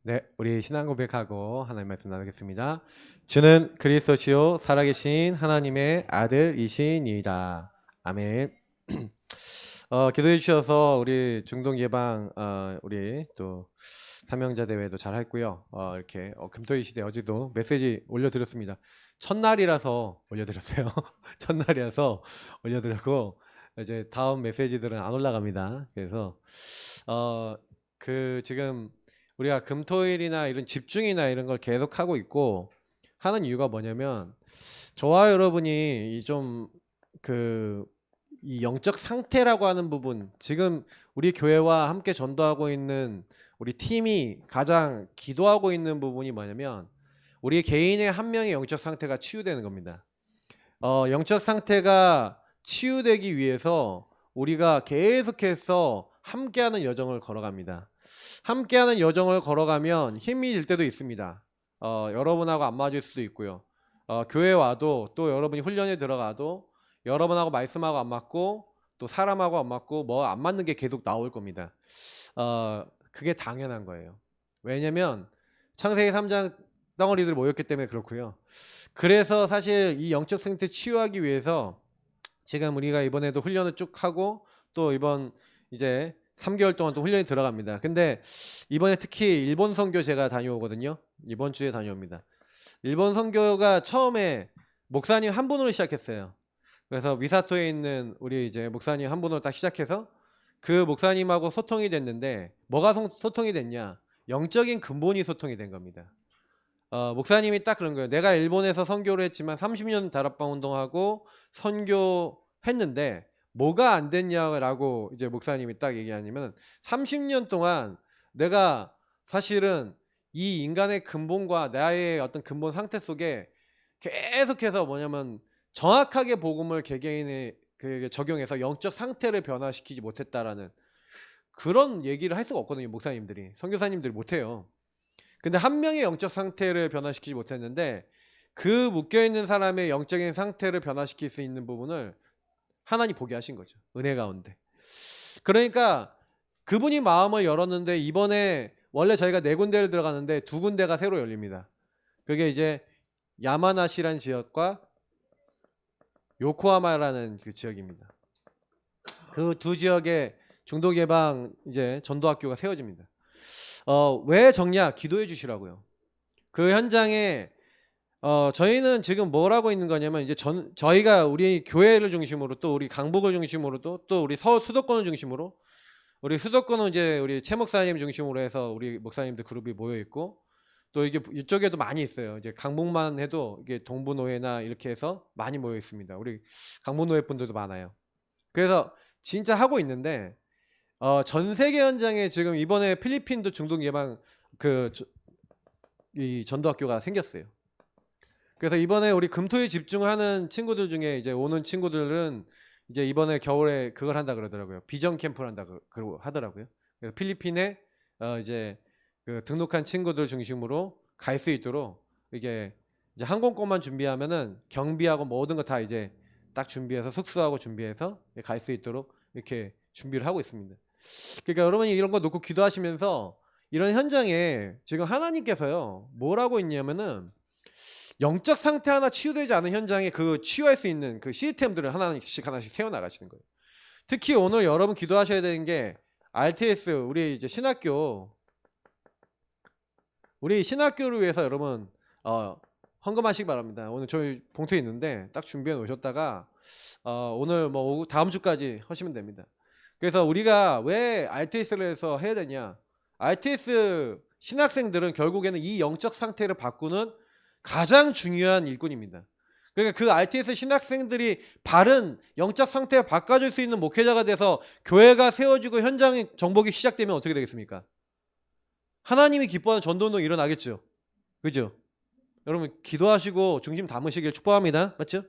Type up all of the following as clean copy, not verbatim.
네, 우리 신앙 고백하고 하나님 말씀 나누겠습니다. 주는 그리스도시요 살아계신 하나님의 아들이시니이다. 아멘. 기도해 주셔서 우리 중동 예방 우리 또 사명자 대회도 잘 했고요. 이렇게 금토일 시대 어제도 메시지 올려드렸습니다. 첫날이라서 올려드렸어요. 첫날이라서 올려드렸고 이제 다음 메시지들은 안 올라갑니다. 그래서 지금 우리가 금토일이나 이런 집중이나 이런 걸 계속 하고 있고 하는 이유가 뭐냐면 저와 여러분이 이 영적 상태라고 하는 부분, 지금 우리 교회와 함께 전도하고 있는 우리 팀이 가장 기도하고 있는 부분이 뭐냐면 우리 개인의 한 명의 영적 상태가 치유되는 겁니다. 영적 상태가 치유되기 위해서 우리가 계속해서 함께하는 여정을 걸어갑니다. 함께하는 여정을 걸어가면 힘이 들 때도 있습니다. 여러분하고 안 맞을 수도 있고요. 교회 와도 또 여러분이 훈련에 들어가도 여러분하고 말씀하고 안 맞고 또 사람하고 안 맞고 뭐 안 맞는 게 계속 나올 겁니다. 그게 당연한 거예요. 왜냐면 창세기 3장 덩어리들 모였기 때문에 그렇고요. 그래서 사실 이 영적 상태 치유하기 위해서 지금 우리가 이번에도 훈련을 쭉 하고 또 이번 이제 3개월 동안 또 훈련이 들어갑니다. 근데 이번에 특히 일본 선교 제가 다녀오거든요. 이번 주에 다녀옵니다. 일본 선교가 처음에 목사님 한 분으로 시작했어요. 그래서 미사토에 있는 우리 이제 목사님 한 분으로 딱 시작해서 그 목사님하고 소통이 됐는데 뭐가 소통이 됐냐? 영적인 근본이 소통이 된 겁니다. 목사님이 딱 그런 거예요. 내가 일본에서 선교를 했지만 30년 다락방 운동하고 선교했는데 뭐가 안 됐냐라고 이제 목사님이 딱 얘기하냐면 30년 동안 내가 사실은 이 인간의 근본과 나의 어떤 근본 상태 속에 계속해서 뭐냐면 정확하게 복음을 개개인의 적용해서 영적 상태를 변화시키지 못했다라는 그런 얘기를 할 수가 없거든요. 목사님들이 선교사님들이 못해요. 근데 한 명의 영적 상태를 변화시키지 못했는데 그 묶여있는 사람의 영적인 상태를 변화시킬 수 있는 부분을 하나님 보게 하신 거죠. 은혜 가운데. 그러니까 그분이 마음을 열었는데 이번에 원래 저희가 4군데를 들어가는데 2군데가 새로 열립니다. 그게 이제 야마나시라는 지역과 요코하마라는 그 지역입니다. 그 두 지역에 중독 예방 이제 전도학교가 세워집니다. 왜 적냐? 기도해 주시라고요. 그 현장에 저희는 지금 뭘 하고 있는 거냐면 이제 저희가 우리 교회를 중심으로 또 우리 강북을 중심으로 또 우리 서울 수도권을 중심으로 우리 수도권은 이제 우리 최 목사님 중심으로 해서 우리 목사님들 그룹이 모여 있고 또 이게 이쪽에도 많이 있어요. 이제 강북만 해도 이게 동부노예나 이렇게 해서 많이 모여 있습니다. 우리 강북노예 분들도 많아요. 그래서 진짜 하고 있는데 전 세계 현장에 지금 이번에 필리핀도 중독 예방 이 전도학교가 생겼어요. 그래서 이번에 우리 금토에 집중하는 친구들 중에 이제 오는 친구들은 이제 이번에 겨울에 그걸 한다 그러더라고요. 비전 캠프를 한다 그러고 하더라고요. 그래서 필리핀에 이제 그 등록한 친구들 중심으로 갈 수 있도록 이게 이제 항공권만 준비하면은 경비하고 모든 거 다 이제 딱 준비해서 숙소하고 준비해서 갈 수 있도록 이렇게 준비를 하고 있습니다. 그러니까 여러분이 이런 거 놓고 기도하시면서 이런 현장에 지금 하나님께서요 뭐라고 있냐면은 영적 상태 하나 치유되지 않은 현장에 그 치유할 수 있는 그 시스템들을 하나씩 세워 나가시는 거예요. 특히 오늘 여러분 기도하셔야 되는 게 RTS 우리 이제 신학교를 위해서 여러분 헌금하시기 바랍니다. 오늘 저희 봉투에 있는데 딱 준비해 놓으셨다가 오늘 뭐 오후 다음 주까지 하시면 됩니다. 그래서 우리가 왜 RTS를 해서 해야 되냐? RTS 신학생들은 결국에는 이 영적 상태를 바꾸는 가장 중요한 일꾼입니다. 그러니까 그 RTS 신학생들이 바른 영적 상태를 바꿔줄 수 있는 목회자가 돼서 교회가 세워지고 현장 정복이 시작되면 어떻게 되겠습니까? 하나님이 기뻐하는 전도운동이 일어나겠죠. 그죠? 여러분 기도하시고 중심 담으시길 축복합니다. 맞죠?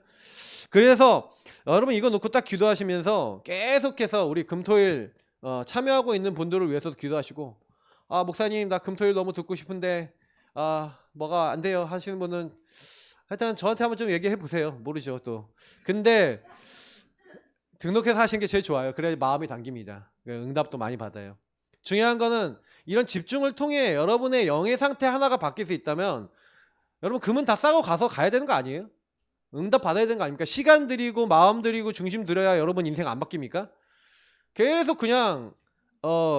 그래서 여러분 이거 놓고 딱 기도하시면서 계속해서 우리 금토일 참여하고 있는 분들을 위해서도 기도하시고 목사님 나 금토일 너무 듣고 싶은데 뭐가 안 돼요 하시는 분은 하여튼 저한테 한번 좀 얘기해 보세요. 모르죠 또. 근데 등록해서 하시는 게 제일 좋아요. 그래야 마음이 당깁니다. 응답도 많이 받아요. 중요한 거는 이런 집중을 통해 여러분의 영의 상태 하나가 바뀔 수 있다면 여러분 금은 다 싸고 가야 되는 거 아니에요? 응답 받아야 되는 거 아닙니까? 시간 들이고 마음 들이고 중심 들여야 여러분 인생 안 바뀝니까? 계속 그냥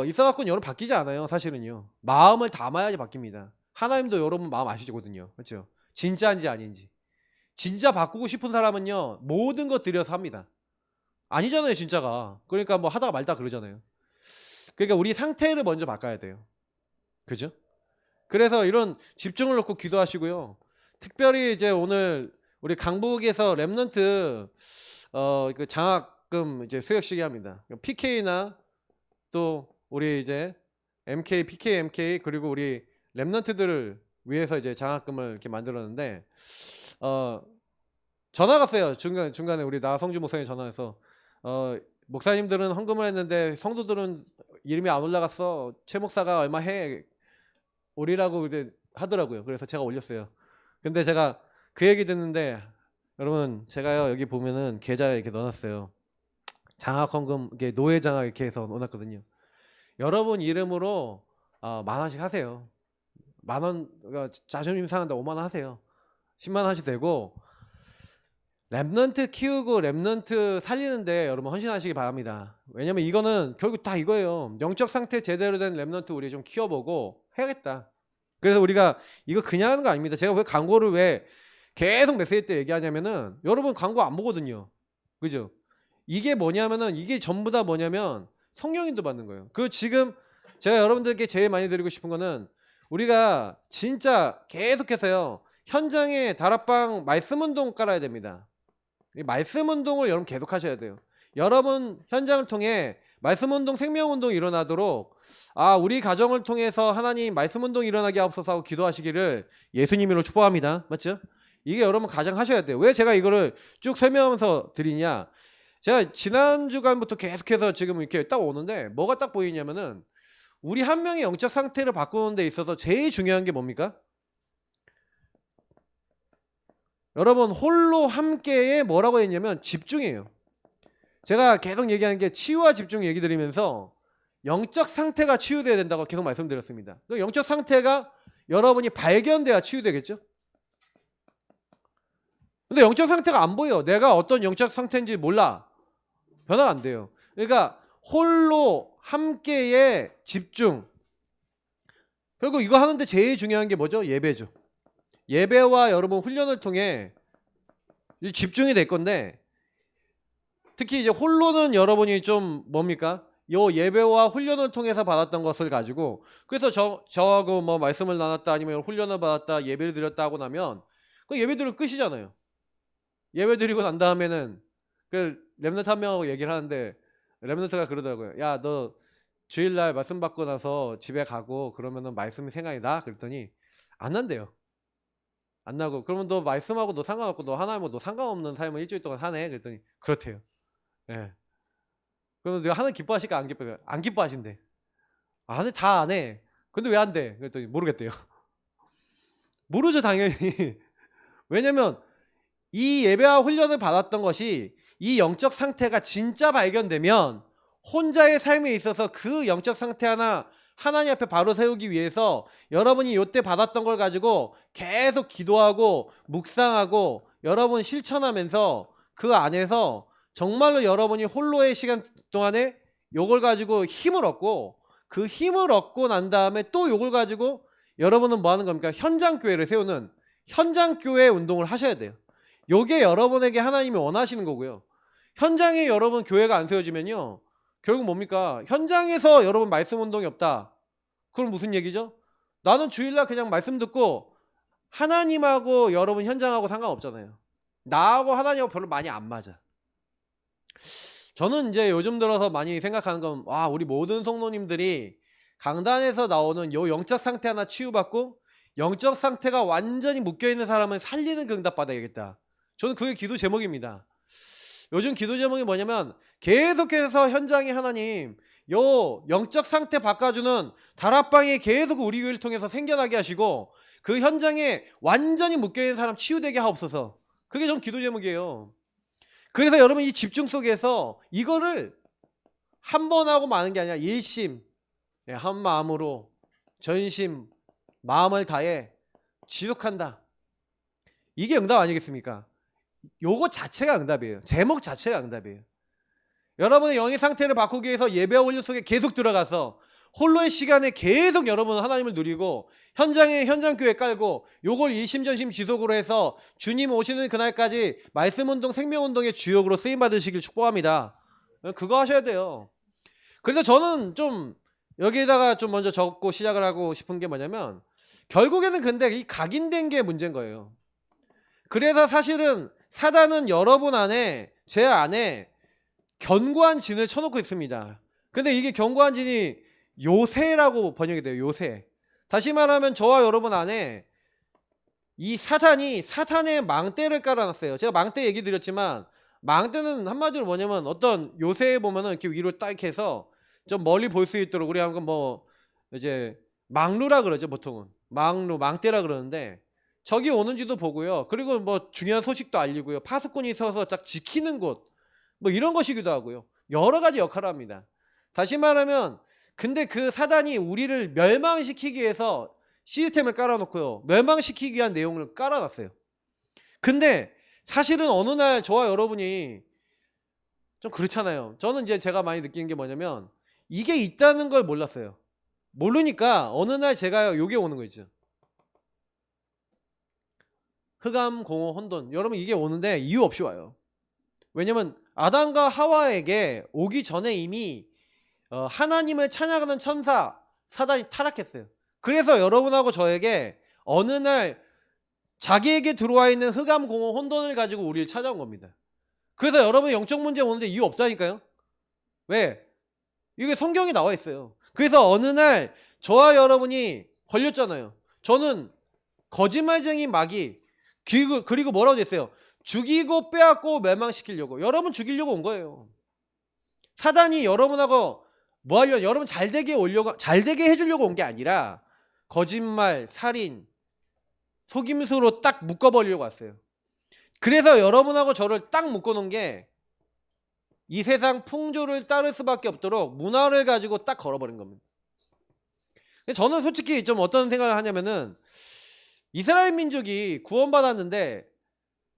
있어갖고는 여러분 바뀌지 않아요. 사실은요. 마음을 담아야지 바뀝니다. 하나님도 여러분 마음 아시거든요. 그렇죠? 진짜인지 아닌지. 진짜 바꾸고 싶은 사람은요 모든 거 들여서 합니다. 아니잖아요 진짜가. 그러니까 뭐 하다가 말다 그러잖아요. 그러니까 우리 상태를 먼저 바꿔야 돼요. 그죠? 그래서 이런 집중을 놓고 기도하시고요. 특별히 이제 오늘 우리 강북에서 랩넌트 그 장학금 이제 수여 시기합니다. PK나 또 우리 이제 MK, PK, MK 그리고 우리 랩넌트들을 위해서 이제 장학금을 이렇게 만들었는데 전화가 왔어요. 중간에 우리 나성주 목사님 전화해서 목사님들은 헌금을 했는데 성도들은 이름이 안 올라갔어. 최 목사가 얼마 해 오리라고 이제 하더라고요. 그래서 제가 올렸어요. 근데 제가 그 얘기 듣는데 여러분 제가요 여기 보면은 계좌에 이렇게 넣어놨어요. 장학 헌금 이게 노예 장학 이렇게 해서 넣어놨거든요. 여러분 이름으로 10,000원씩 하세요. 10,000원 자존심 상한데 50,000원 하세요. 10만 원 하셔도 되고 랩넌트 키우고 랩넌트 살리는데 여러분 헌신하시기 바랍니다. 왜냐면 이거는 결국 다 이거예요. 영적 상태 제대로 된 랩넌트 우리 좀 키워보고 해야겠다. 그래서 우리가 이거 그냥 하는 거 아닙니다. 제가 왜 광고를 왜 계속 메시지 때 얘기하냐면은 여러분 광고 안 보거든요. 그죠? 이게 뭐냐면은 이게 전부 다 뭐냐면 성령인도 받는 거예요. 그 지금 제가 여러분들께 제일 많이 드리고 싶은 거는 우리가 진짜 계속해서요 현장에 다락방 말씀 운동 깔아야 됩니다. 이 말씀 운동을 여러분 계속 하셔야 돼요. 여러분 현장을 통해 말씀 운동, 생명 운동 일어나도록 우리 가정을 통해서 하나님 말씀 운동 일어나게 하옵소서 하고 기도하시기를 예수님으로 축복합니다. 맞죠? 이게 여러분 가장 하셔야 돼요. 왜 제가 이거를 쭉 설명하면서 드리냐? 제가 지난 주간부터 계속해서 지금 이렇게 딱 오는데 뭐가 딱 보이냐면은 우리 한 명의 영적 상태를 바꾸는 데 있어서 제일 중요한 게 뭡니까? 여러분 홀로 함께에 뭐라고 했냐면 집중이에요. 제가 계속 얘기하는 게 치유와 집중 얘기 드리면서 영적 상태가 치유돼야 된다고 계속 말씀드렸습니다. 그 영적 상태가 여러분이 발견돼야 치유되겠죠? 근데 영적 상태가 안 보여. 내가 어떤 영적 상태인지 몰라. 변화가 안 돼요. 그러니까 홀로 함께의 집중. 결국 이거 하는데 제일 중요한 게 뭐죠? 예배죠. 예배와 여러분 훈련을 통해 집중이 될 건데 특히 이제 홀로는 여러분이 좀 뭡니까? 요 예배와 훈련을 통해서 받았던 것을 가지고 그래서 저하고 뭐 말씀을 나눴다 아니면 훈련을 받았다 예배를 드렸다 하고 나면 그 예배 드리면 끝이잖아요. 예배 드리고 난 다음에는 그 랩넌트 한 명하고 얘기를 하는데 랩넌트가 그러더라고요. 야, 너 주일날 말씀 받고 나서 집에 가고 그러면은 말씀이 생각이 나? 그랬더니 안 난대요. 안 나고 그러면 너 말씀하고 너 상관없고 너 하나님하고 너 상관없는 삶을 일주일 동안 하네? 그랬더니 그렇대요. 예. 그러면 내가 하나님 기뻐하실까 안 기뻐해요? 안 기뻐하신대. 안 해, 다 안 해. 근데 왜 안 돼? 그랬더니 모르겠대요. 모르죠 당연히. 왜냐면 이 예배와 훈련을 받았던 것이 이 영적 상태가 진짜 발견되면 혼자의 삶에 있어서 그 영적 상태 하나님 앞에 바로 세우기 위해서 여러분이 이때 받았던 걸 가지고 계속 기도하고 묵상하고 여러분 실천하면서 그 안에서 정말로 여러분이 홀로의 시간 동안에 요걸 가지고 힘을 얻고 그 힘을 얻고 난 다음에 또 요걸 가지고 여러분은 뭐 하는 겁니까? 현장 교회를 세우는 현장 교회 운동을 하셔야 돼요. 요게 여러분에게 하나님이 원하시는 거고요. 현장에 여러분 교회가 안 세워지면요. 결국 뭡니까? 현장에서 여러분 말씀 운동이 없다. 그럼 무슨 얘기죠? 나는 주일날 그냥 말씀 듣고 하나님하고 여러분 현장하고 상관없잖아요. 나하고 하나님하고 별로 많이 안 맞아. 저는 이제 요즘 들어서 많이 생각하는 건 우리 모든 성도님들이 강단에서 나오는 요 영적 상태 하나 치유받고 영적 상태가 완전히 묶여있는 사람은 살리는 그 응답 받아야겠다. 저는 그게 기도 제목입니다. 요즘 기도 제목이 뭐냐면 계속해서 현장에 하나님 요 영적 상태 바꿔주는 다락방이 계속 우리 교회를 통해서 생겨나게 하시고 그 현장에 완전히 묶여있는 사람 치유되게 하옵소서. 그게 전 기도 제목이에요. 그래서 여러분 이 집중 속에서 이거를 한 번 하고 마는 게 아니라 일심 한 마음으로 전심 마음을 다해 지속한다. 이게 응답 아니겠습니까? 요거 자체가 응답이에요. 제목 자체가 응답이에요. 여러분의 영의 상태를 바꾸기 위해서 예배와 훈련 속에 계속 들어가서 홀로의 시간에 계속 여러분은 하나님을 누리고 현장에 현장교회 깔고 요걸 일심전심 지속으로 해서 주님 오시는 그날까지 말씀운동 생명운동의 주역으로 쓰임받으시길 축복합니다. 그거 하셔야 돼요. 그래서 저는 좀 여기에다가 좀 먼저 적고 시작을 하고 싶은 게 뭐냐면 결국에는 근데 이 각인된 게 문제인 거예요. 그래서 사실은 사단은 여러분 안에 제 안에 견고한 진을 쳐놓고 있습니다. 근데 이게 견고한 진이 요새라고 번역이 돼요. 요새. 다시 말하면 저와 여러분 안에 이 사탄이 사탄의 망대를 깔아놨어요. 제가 망대 얘기 드렸지만 망대는 한마디로 뭐냐면 어떤 요새에 보면은 이렇게 위로 딱 이렇게 해서 좀 멀리 볼 수 있도록 우리 한번 뭐 이제 망루라 그러죠. 보통은 망루 망대라 그러는데 적이 오는지도 보고요. 그리고 뭐 중요한 소식도 알리고요. 파수꾼이 서서 딱 지키는 곳 뭐 이런 것이기도 하고요. 여러 가지 역할을 합니다. 다시 말하면 근데 그 사단이 우리를 멸망시키기 위해서 시스템을 깔아놓고요. 멸망시키기 위한 내용을 깔아놨어요. 근데 사실은 어느 날 저와 여러분이 좀 그렇잖아요. 저는 이제 제가 많이 느끼는 게 뭐냐면 이게 있다는 걸 몰랐어요. 모르니까 어느 날 제가 요게 오는 거 있죠. 흑암, 공허, 혼돈. 여러분 이게 오는데 이유 없이 와요. 왜냐면 아담과 하와에게 오기 전에 이미 하나님을 찬양하는 천사 사단이 타락했어요. 그래서 여러분하고 저에게 어느 날 자기에게 들어와 있는 흑암, 공허, 혼돈을 가지고 우리를 찾아온 겁니다. 그래서 여러분 영적 문제 오는데 이유 없다니까요. 왜? 이게 성경에 나와 있어요. 그래서 어느 날 저와 여러분이 걸렸잖아요. 저는 거짓말쟁이 마귀 그리고 뭐라고 됐어요? 죽이고 빼앗고 멸망시키려고. 여러분 죽이려고 온 거예요. 사단이 여러분하고 뭐 하려고 여러분 잘되게 해주려고 온 게 아니라 거짓말, 살인, 속임수로 딱 묶어버리려고 왔어요. 그래서 여러분하고 저를 딱 묶어놓은 게 이 세상 풍조를 따를 수밖에 없도록 문화를 가지고 딱 걸어버린 겁니다. 저는 솔직히 좀 어떤 생각을 하냐면은 이스라엘 민족이 구원받았는데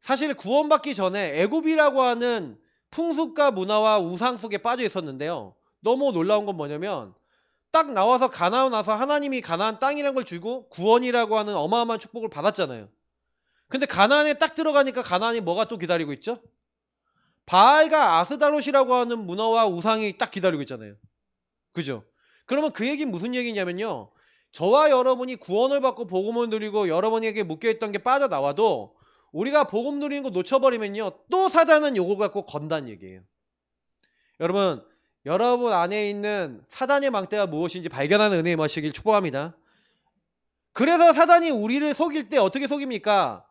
사실 구원받기 전에 애굽이라고 하는 풍습과 문화와 우상 속에 빠져 있었는데요. 너무 놀라운 건 뭐냐면 딱 나와서 가나안 와서 하나님이 가나안 땅이라는 걸 주고 구원이라고 하는 어마어마한 축복을 받았잖아요. 근데 가나안에 딱 들어가니까 가나안이 뭐가 또 기다리고 있죠? 바알과 아스다롯이라고 하는 문화와 우상이 딱 기다리고 있잖아요. 그죠? 그러면 그 얘기는 무슨 얘기냐면요. 저와 여러분이 구원을 받고 복음을 누리고 여러분에게 묶여있던 게 빠져나와도 우리가 복음 누리는 거 놓쳐버리면요. 또 사단은 요거 갖고 건다는 얘기예요. 여러분 안에 있는 사단의 망대가 무엇인지 발견하는 은혜의 마시길 축복합니다. 그래서 사단이 우리를 속일 때 어떻게 속입니까?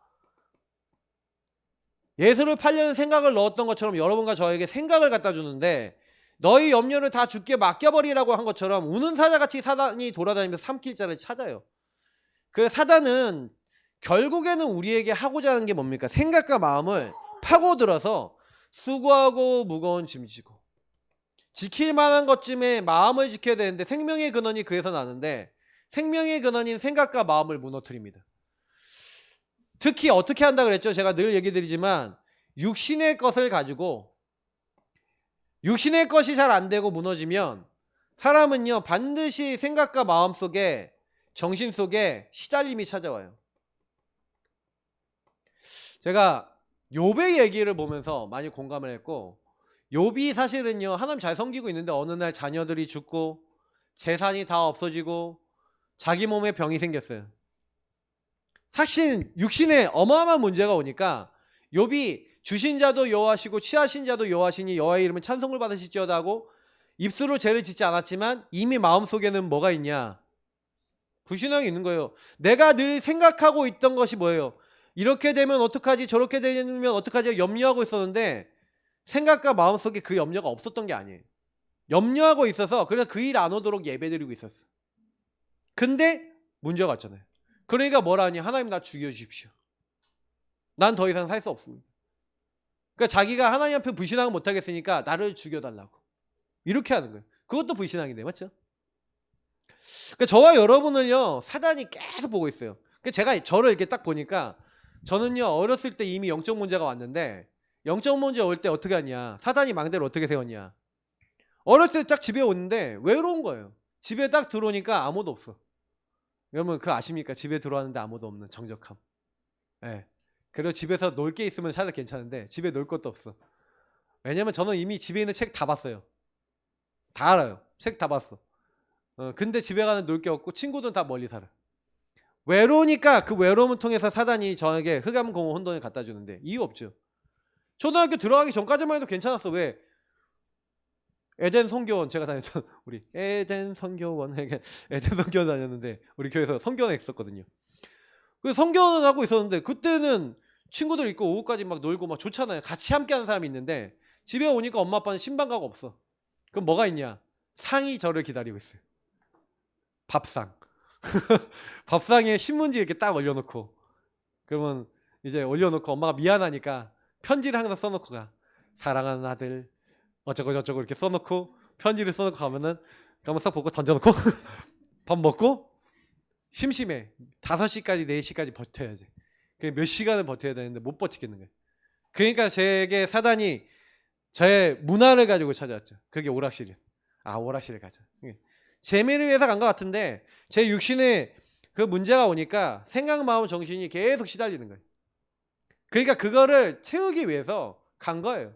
예수를 팔려는 생각을 넣었던 것처럼 여러분과 저에게 생각을 갖다 주는데 너희 염려를 다 주께 맡겨버리라고 한 것처럼 우는 사자같이 사단이 돌아다니면서 삼킬 자를 찾아요. 그 사단은 결국에는 우리에게 하고자 하는 게 뭡니까? 생각과 마음을 파고들어서 수고하고 무거운 짐 지고 지킬 만한 것쯤에 마음을 지켜야 되는데 생명의 근원이 그에서 나는데 생명의 근원인 생각과 마음을 무너뜨립니다. 특히 어떻게 한다 그랬죠? 제가 늘 얘기 드리지만 육신의 것을 가지고 육신의 것이 잘 안 되고 무너지면 사람은요 반드시 생각과 마음 속에 정신 속에 시달림이 찾아와요. 제가 욥의 얘기를 보면서 많이 공감을 했고 욥이 사실은요 하나님 잘 섬기고 있는데 어느 날 자녀들이 죽고 재산이 다 없어지고 자기 몸에 병이 생겼어요. 사실 육신에 어마어마한 문제가 오니까 욥이 주신 자도 여호와시고 취하신 자도 여호와시니 여호와의 이름은 찬송을 받으실지어다 하고 입술로 죄를 짓지 않았지만 이미 마음속에는 뭐가 있냐? 불신앙이 있는 거예요. 내가 늘 생각하고 있던 것이 뭐예요? 이렇게 되면 어떡하지 저렇게 되면 어떡하지 염려하고 있었는데 생각과 마음속에 그 염려가 없었던 게 아니에요. 염려하고 있어서 그래서 그 일 안 오도록 예배드리고 있었어. 근데 문제가 왔잖아요. 그러니까 뭐라 하니? 하나님 나 죽여주십시오. 난 더 이상 살 수 없습니다. 그러니까 자기가 하나님 앞에 불신앙을 못하겠으니까 나를 죽여달라고 이렇게 하는 거예요. 그것도 불신앙인데 맞죠? 그러니까 저와 여러분을요 사단이 계속 보고 있어요. 그러니까 제가 저를 이렇게 딱 보니까 저는요 어렸을 때 이미 영적 문제가 왔는데 영적 문제 올 때 어떻게 하냐, 사단이 망대를 어떻게 세웠냐. 어렸을 때 딱 집에 오는데 외로운 거예요. 집에 딱 들어오니까 아무도 없어. 여러분 그거 아십니까? 집에 들어왔는데 아무도 없는 정적함. 예. 그리고 집에서 놀 게 있으면 차라리 괜찮은데 집에 놀 것도 없어. 왜냐면 저는 이미 집에 있는 책 다 봤어요. 다 알아요. 책 다 봤어. 근데 집에 가는 놀 게 없고 친구들은 다 멀리 살아. 외로우니까 그 외로움을 통해서 사단이 저에게 흑암 공허 혼돈을 갖다 주는데 이유 없죠. 초등학교 들어가기 전까지만 해도 괜찮았어. 왜? 에덴 선교원 제가 다녔던 우리 에덴 선교원 에덴 선교원 다녔는데 우리 교회에서 선교원 했었거든요. 그 선교원 하고 있었는데 그때는 친구들 있고 오후까지 막 놀고 막 좋잖아요. 같이 함께하는 사람이 있는데 집에 오니까 엄마 아빠는 신방가가 없어. 그럼 뭐가 있냐? 상이 저를 기다리고 있어요. 밥상. 밥상에 신문지 이렇게 딱 올려놓고 그러면 이제 올려놓고 엄마가 미안하니까 편지를 항상 써놓고 가. 사랑하는 아들 어쩌고 저쩌고 이렇게 써놓고 편지를 써놓고 가면은 한번 싹 보고 던져놓고 밥 먹고 심심해 5시까지 4시까지 버텨야지. 몇 시간을 버텨야 되는데 못 버티겠는 거예요. 그러니까 제게 사단이 저의 문화를 가지고 찾아왔죠. 그게 오락실이에요. 아 오락실에 가자. 재미를 위해서 간 것 같은데 제 육신에 그 문제가 오니까 생각, 마음, 정신이 계속 시달리는 거예요. 그러니까 그거를 채우기 위해서 간 거예요.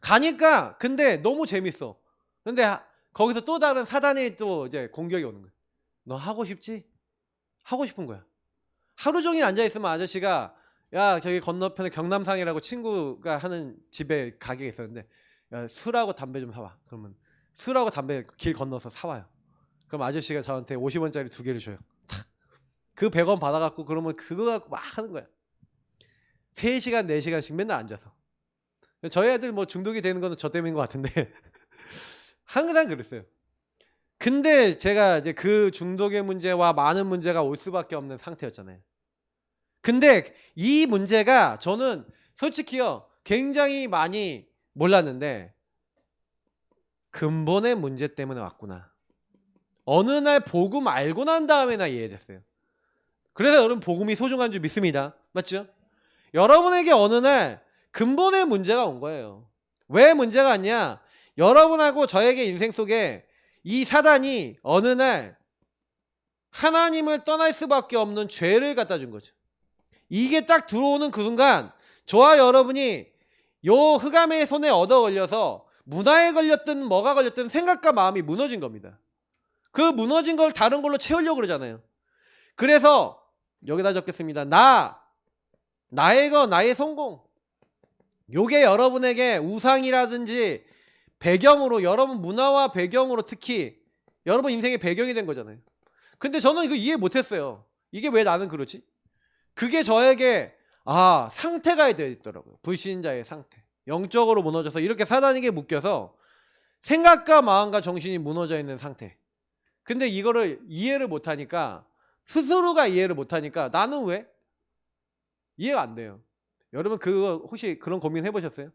가니까 근데 너무 재밌어. 근데 거기서 또 다른 사단이 또 이제 공격이 오는 거예요. 너 하고 싶지? 하고 싶은 거야. 하루 종일 앉아 있으면 아저씨가 야 저기 건너편에 경남상이라고 친구가 하는 집에 가게가 있었는데 야 술하고 담배 좀 사와. 그러면 술하고 담배 길 건너서 사와요. 그럼 아저씨가 저한테 50원짜리 2개를 줘요. 탁. 그 100원 받아갖고 그러면 그거 갖고 막 하는 거야. 3시간 4시간씩 맨날 앉아서. 저희 애들 뭐 중독이 되는 거는 저 때문인 것 같은데 항상 그랬어요. 근데 제가 이제 그 중독의 문제와 많은 문제가 올 수밖에 없는 상태였잖아요. 근데 이 문제가 저는 솔직히요 굉장히 많이 몰랐는데 근본의 문제 때문에 왔구나. 어느 날 복음 알고 난 다음에나 이해됐어요. 그래서 여러분 복음이 소중한 줄 믿습니다. 맞죠? 여러분에게 어느 날 근본의 문제가 온 거예요. 왜 문제가 왔냐? 여러분하고 저에게 인생 속에 이 사단이 어느 날 하나님을 떠날 수밖에 없는 죄를 갖다 준 거죠. 이게 딱 들어오는 그 순간 저와 여러분이 요 흑암의 손에 얻어 걸려서 문화에 걸렸든 뭐가 걸렸든 생각과 마음이 무너진 겁니다. 그 무너진 걸 다른 걸로 채우려고 그러잖아요. 그래서 여기다 적겠습니다. 나의 것, 나의 성공. 요게 여러분에게 우상이라든지 배경으로 여러분 문화와 배경으로 특히 여러분 인생의 배경이 된 거잖아요. 근데 저는 이거 이해 못했어요. 이게 왜 나는 그러지? 그게 저에게 상태가 되어 있더라고요. 불신자의 상태. 영적으로 무너져서 이렇게 사단에게 묶여서 생각과 마음과 정신이 무너져 있는 상태. 근데 이거를 이해를 못하니까 스스로가 이해를 못하니까 나는 왜? 이해가 안 돼요. 여러분 그거 혹시 그런 고민 해보셨어요?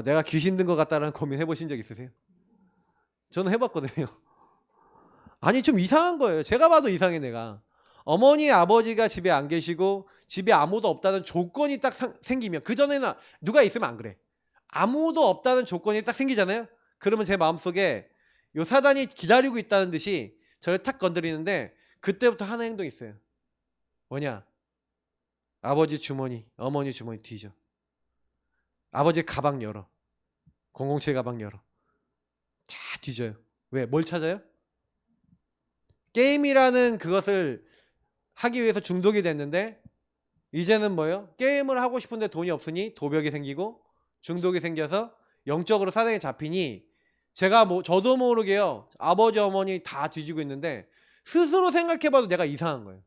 내가 귀신 든 것 같다라는 고민 해보신 적 있으세요? 저는 해봤거든요. 아니 좀 이상한 거예요. 제가 봐도 이상해 내가. 어머니 아버지가 집에 안 계시고 집에 아무도 없다는 조건이 딱 생기면 그전에는 누가 있으면 안 그래. 아무도 없다는 조건이 딱 생기잖아요. 그러면 제 마음속에 요 사단이 기다리고 있다는 듯이 저를 탁 건드리는데 그때부터 하는 행동이 있어요. 뭐냐? 아버지 주머니, 어머니 주머니 뒤져. 아버지 가방 열어. 007 가방 열어. 쫙 뒤져요. 왜? 뭘 찾아요? 게임이라는 그것을 하기 위해서 중독이 됐는데 이제는 뭐예요? 게임을 하고 싶은데 돈이 없으니 도벽이 생기고 중독이 생겨서 영적으로 사단에 잡히니 제가 저도 모르게요. 아버지 어머니 다 뒤지고 있는데 스스로 생각해봐도 내가 이상한 거예요.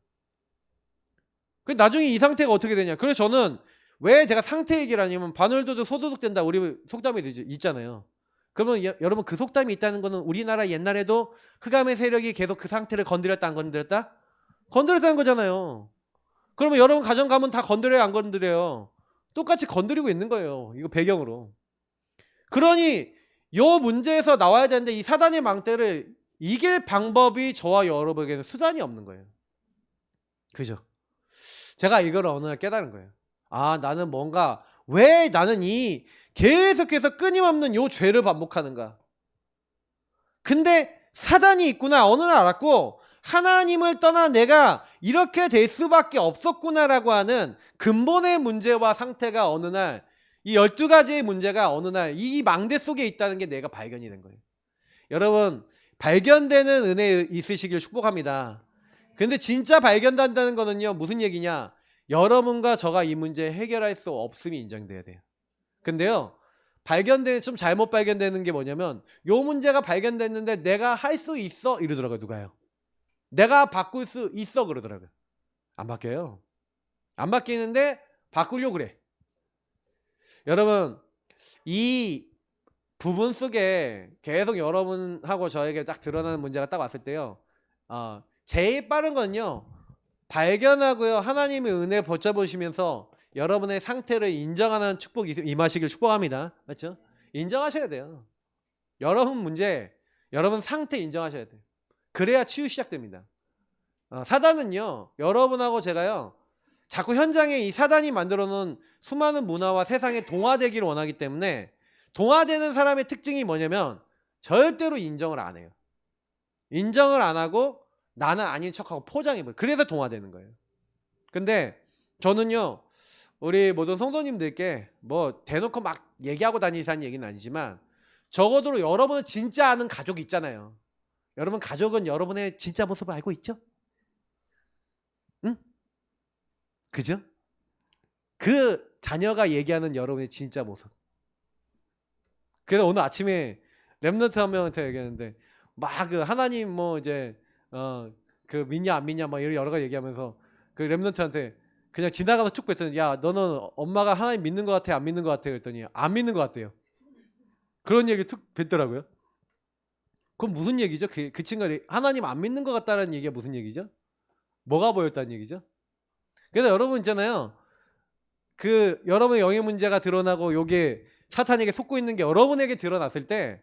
그 나중에 이 상태가 어떻게 되냐? 그래서 저는 왜 제가 상태 얘기를 하냐면 바늘도둑 소도둑 된다 우리 속담이 있잖아요. 그러면 여러분 그 속담이 있다는 거는 우리나라 옛날에도 흑암의 세력이 계속 그 상태를 건드렸다 안 건드렸다? 건드렸다는 거잖아요. 그러면 여러분 가정 가면 다 건드려요 안 건드려요? 똑같이 건드리고 있는 거예요. 이거 배경으로. 그러니 요 문제에서 나와야 되는데 이 사단의 망대를 이길 방법이 저와 여러분에게는 수단이 없는 거예요. 그죠? 제가 이걸 어느 날 깨달은 거예요. 아, 나는 뭔가 왜 나는 이 계속해서 끊임없는 요 죄를 반복하는가? 근데 사단이 있구나 어느 날 알았고, 하나님을 떠나 내가 이렇게 될 수밖에 없었구나라고 하는 근본의 문제와 상태가 어느 날, 이 12가지의 문제가 어느 날 이 망대 속에 있다는 게 내가 발견이 된 거예요. 여러분, 발견되는 은혜 있으시길 축복합니다. 근데 진짜 발견된다는 거는요, 무슨 얘기냐? 여러분과 저가 이 문제 해결할 수 없음이 인정돼야 돼요. 근데요, 좀 잘못 발견되는 게 뭐냐면, 요 문제가 발견됐는데 내가 할 수 있어 이러더라고요. 누가요? 내가 바꿀 수 있어 그러더라고요. 안 바뀌어요. 안 바뀌는데 바꾸려고 그래. 여러분, 이 부분 속에 계속 여러분하고 저에게 딱 드러나는 문제가 딱 왔을 때요, 제일 빠른 건요, 발견하고요, 하나님의 은혜 붙잡으시면서 여러분의 상태를 인정하는 축복이 임하시길 축복합니다. 맞죠? 인정하셔야 돼요. 여러분 문제, 여러분 상태 인정하셔야 돼요. 그래야 치유 시작됩니다. 사단은요, 여러분하고 제가요, 자꾸 현장에 이 사단이 만들어 놓은 수많은 문화와 세상에 동화되기를 원하기 때문에, 동화되는 사람의 특징이 뭐냐면 절대로 인정을 안 해요. 인정을 안 하고 나는 아닌 척하고 포장해버려요. 그래서 동화되는 거예요. 근데 저는요, 우리 모든 성도님들께 뭐 대놓고 막 얘기하고 다니자는 얘기는 아니지만, 적어도 여러분은 진짜 아는 가족이 있잖아요. 여러분 가족은 여러분의 진짜 모습을 알고 있죠? 응? 그죠? 그 자녀가 얘기하는 여러분의 진짜 모습. 그래서 오늘 아침에 랩런트 한 명한테 얘기했는데, 막 그 하나님 뭐 이제 그 믿냐 안 믿냐 막 여러 가지 얘기하면서 그 랩런트한테 그냥 지나가서 쭉 뱉더니, 야 너는 엄마가 하나님 믿는 것 같아 안 믿는 것 같아 그랬더니 안 믿는 것 같대요. 그런 얘기 툭 뱉더라고요. 그럼 무슨 얘기죠? 그 친구가 하나님 안 믿는 것 같다는 얘기가 무슨 얘기죠? 뭐가 보였다는 얘기죠? 그래서 여러분 있잖아요, 그 여러분의 영의 문제가 드러나고 요게 사탄에게 속고 있는 게 여러분에게 드러났을 때,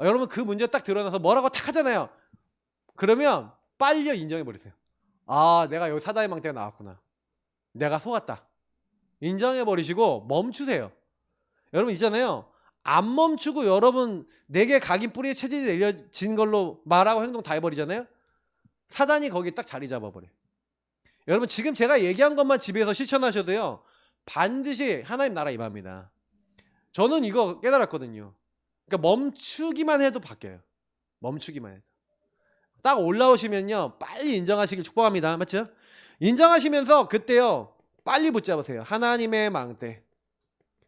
여러분 그 문제 딱 드러나서 뭐라고 탁 하잖아요. 그러면 빨리 인정해 버리세요. 아, 내가 여기 사단의 망태가 나왔구나, 내가 속았다, 인정해 버리시고 멈추세요. 여러분 있잖아요, 안 멈추고 여러분 내게 각인 뿌리에 체질이 내려진 걸로 말하고 행동 다 해버리잖아요. 사단이 거기 딱 자리 잡아버려요. 여러분 지금 제가 얘기한 것만 집에서 실천하셔도요, 반드시 하나님 나라 임합니다. 저는 이거 깨달았거든요. 그러니까 멈추기만 해도 바뀌어요. 멈추기만 해도. 딱 올라오시면요, 빨리 인정하시길 축복합니다. 맞죠? 인정하시면서 그때요, 빨리 붙잡으세요. 하나님의 망대.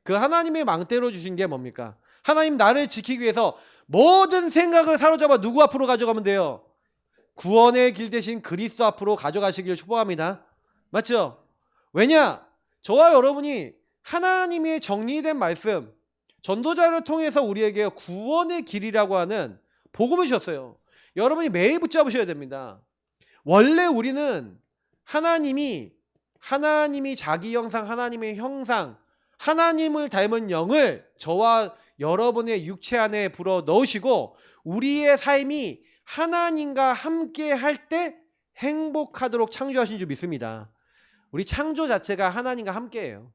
그 하나님의 망대로 주신 게 뭡니까? 하나님 나를 지키기 위해서 모든 생각을 사로잡아 누구 앞으로 가져가면 돼요? 구원의 길 대신 그리스도 앞으로 가져가시길 축복합니다. 맞죠? 왜냐? 저와 여러분이 하나님의 정리된 말씀, 전도자를 통해서 우리에게 구원의 길이라고 하는 복음을 주셨어요. 여러분이 매일 붙잡으셔야 됩니다. 원래 우리는 하나님이 자기 형상, 하나님의 형상, 하나님을 닮은 영을 저와 여러분의 육체 안에 불어 넣으시고, 우리의 삶이 하나님과 함께 할 때 행복하도록 창조하신 줄 믿습니다. 우리 창조 자체가 하나님과 함께해요.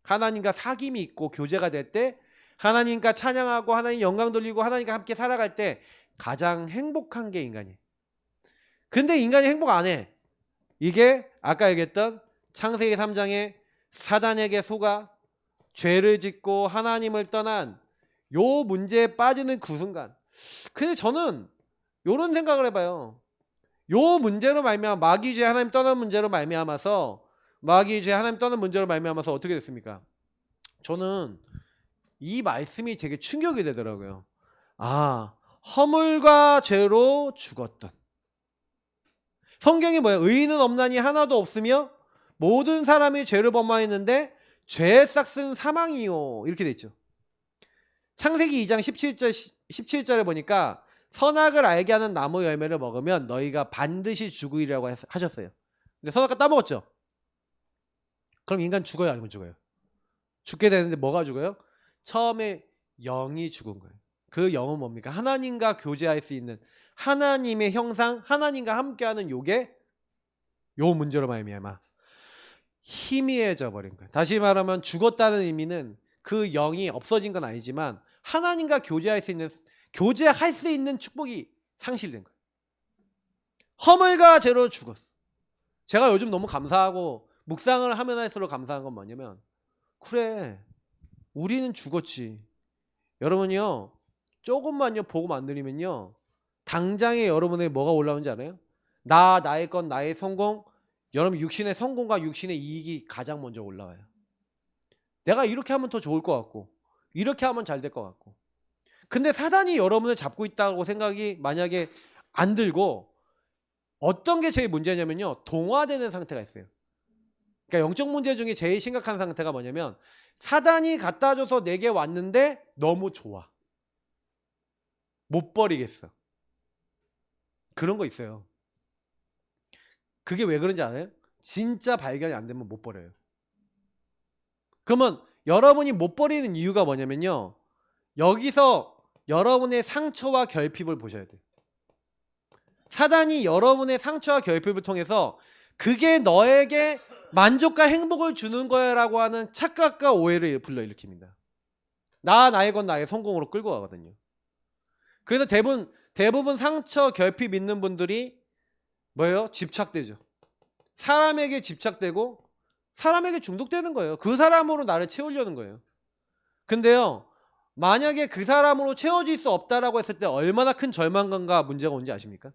하나님과 사귐이 있고 교제가 될 때, 하나님과 찬양하고 하나님 영광 돌리고 하나님과 함께 살아갈 때 가장 행복한 게 인간이에요. 근데 인간이 행복 안 해. 이게 아까 얘기했던 창세기 3장에 사단에게 속아 죄를 짓고 하나님을 떠난 요 문제에 빠지는 그 순간. 근데 저는 요런 생각을 해봐요. 요 문제로 말미암아, 마귀죄 하나님 떠난 문제로 말미암아서, 마귀죄 하나님 떠난 문제로 말미암아서 어떻게 됐습니까? 저는 이 말씀이 되게 충격이 되더라고요. 아, 허물과 죄로 죽었던. 성경이 뭐예요? 의인은 없나니 하나도 없으며 모든 사람이 죄를 범하였는데 죄의 싹은 사망이요, 이렇게 돼 있죠. 창세기 2장 17절에 보니까 선악을 알게 하는 나무 열매를 먹으면 너희가 반드시 죽으리라고 하셨어요. 근데 선악과 따먹었죠. 그럼 인간 죽어요, 아니면 죽어요? 죽게 되는데 뭐가 죽어요? 처음에 영이 죽은 거예요. 그 영은 뭡니까? 하나님과 교제할 수 있는, 하나님의 형상, 하나님과 함께하는 요게 요 문제로 말미암아 희미해져 버린 거예요. 다시 말하면 죽었다는 의미는 그 영이 없어진 건 아니지만 하나님과 교제할 수 있는 축복이 상실된 거예요. 허물과 죄로 죽었어. 제가 요즘 너무 감사하고 묵상을 하면 할수록 감사한 건 뭐냐면, 그래, 우리는 죽었지. 여러분이요, 조금만요 복음 안 들리면요 당장에 여러분의 뭐가 올라오는지 알아요? 나의 것, 나의 성공. 여러분 육신의 성공과 육신의 이익이 가장 먼저 올라와요. 내가 이렇게 하면 더 좋을 것 같고, 이렇게 하면 잘 될 것 같고. 근데 사단이 여러분을 잡고 있다고 생각이 만약에 안 들고, 어떤 게 제일 문제냐면요, 동화되는 상태가 있어요. 그러니까 영적 문제 중에 제일 심각한 상태가 뭐냐면, 사단이 갖다 줘서 내게 왔는데 너무 좋아, 못 버리겠어. 그런 거 있어요. 그게 왜 그런지 알아요? 진짜 발견이 안 되면 못 버려요. 그러면 여러분이 못 버리는 이유가 뭐냐면요, 여기서 여러분의 상처와 결핍을 보셔야 돼요. 사단이 여러분의 상처와 결핍을 통해서 그게 너에게 만족과 행복을 주는 거야 라고 하는 착각과 오해를 불러일으킵니다. 나의 건 나의 성공으로 끌고 가거든요. 그래서 대부분 상처, 결핍 있는 분들이 뭐예요? 집착되죠. 사람에게 집착되고 사람에게 중독되는 거예요. 그 사람으로 나를 채우려는 거예요. 근데요, 만약에 그 사람으로 채워질 수 없다라고 했을 때 얼마나 큰 절망감과 문제가 온지 아십니까?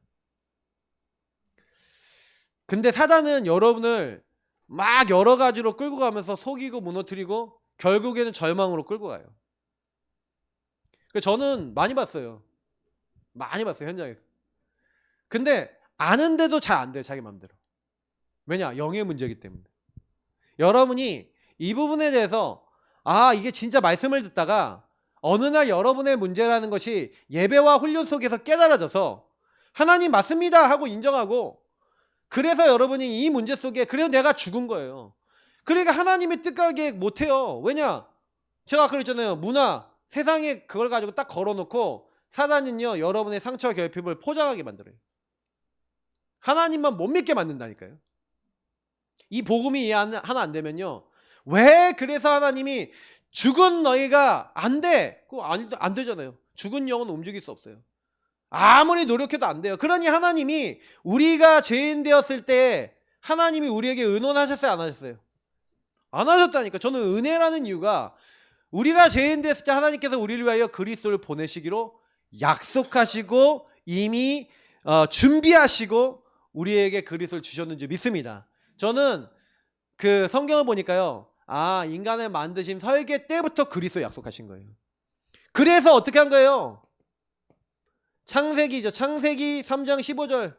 근데 사단은 여러분을 막 여러 가지로 끌고 가면서 속이고 무너뜨리고 결국에는 절망으로 끌고 가요. 저는 많이 봤어요. 현장에서. 근데 아는데도 잘 안 돼요, 자기 마음대로. 왜냐? 영의 문제이기 때문에. 여러분이 이 부분에 대해서 이게 진짜 말씀을 듣다가 어느 날 여러분의 문제라는 것이 예배와 훈련 속에서 깨달아져서 하나님 맞습니다 하고 인정하고, 그래서 여러분이 이 문제 속에 그래서 내가 죽은 거예요. 그러니까 하나님의 뜻하게 못해요. 왜냐? 제가 아까 그랬잖아요. 문화, 세상에 그걸 가지고 딱 걸어놓고 사단은요 여러분의 상처와 결핍을 포장하게 만들어요. 하나님만 못 믿게 만든다니까요. 이 복음이 이해 하나 안 되면요, 왜 그래서 하나님이 죽은 너희가 안 돼? 그거 안 되잖아요. 죽은 영은 움직일 수 없어요. 아무리 노력해도 안 돼요. 그러니 하나님이 우리가 죄인 되었을 때 하나님이 우리에게 의논하셨어요, 안 하셨어요? 안 하셨다니까. 저는 은혜라는 이유가 우리가 죄인 되었을 때 하나님께서 우리를 위하여 그리스도를 보내시기로 약속하시고 이미 준비하시고 우리에게 그리스도를 주셨는지 믿습니다. 저는 그 성경을 보니까요, 인간을 만드신 설계 때부터 그리스도 약속하신 거예요. 그래서 어떻게 한 거예요? 창세기죠. 창세기 3장 15절.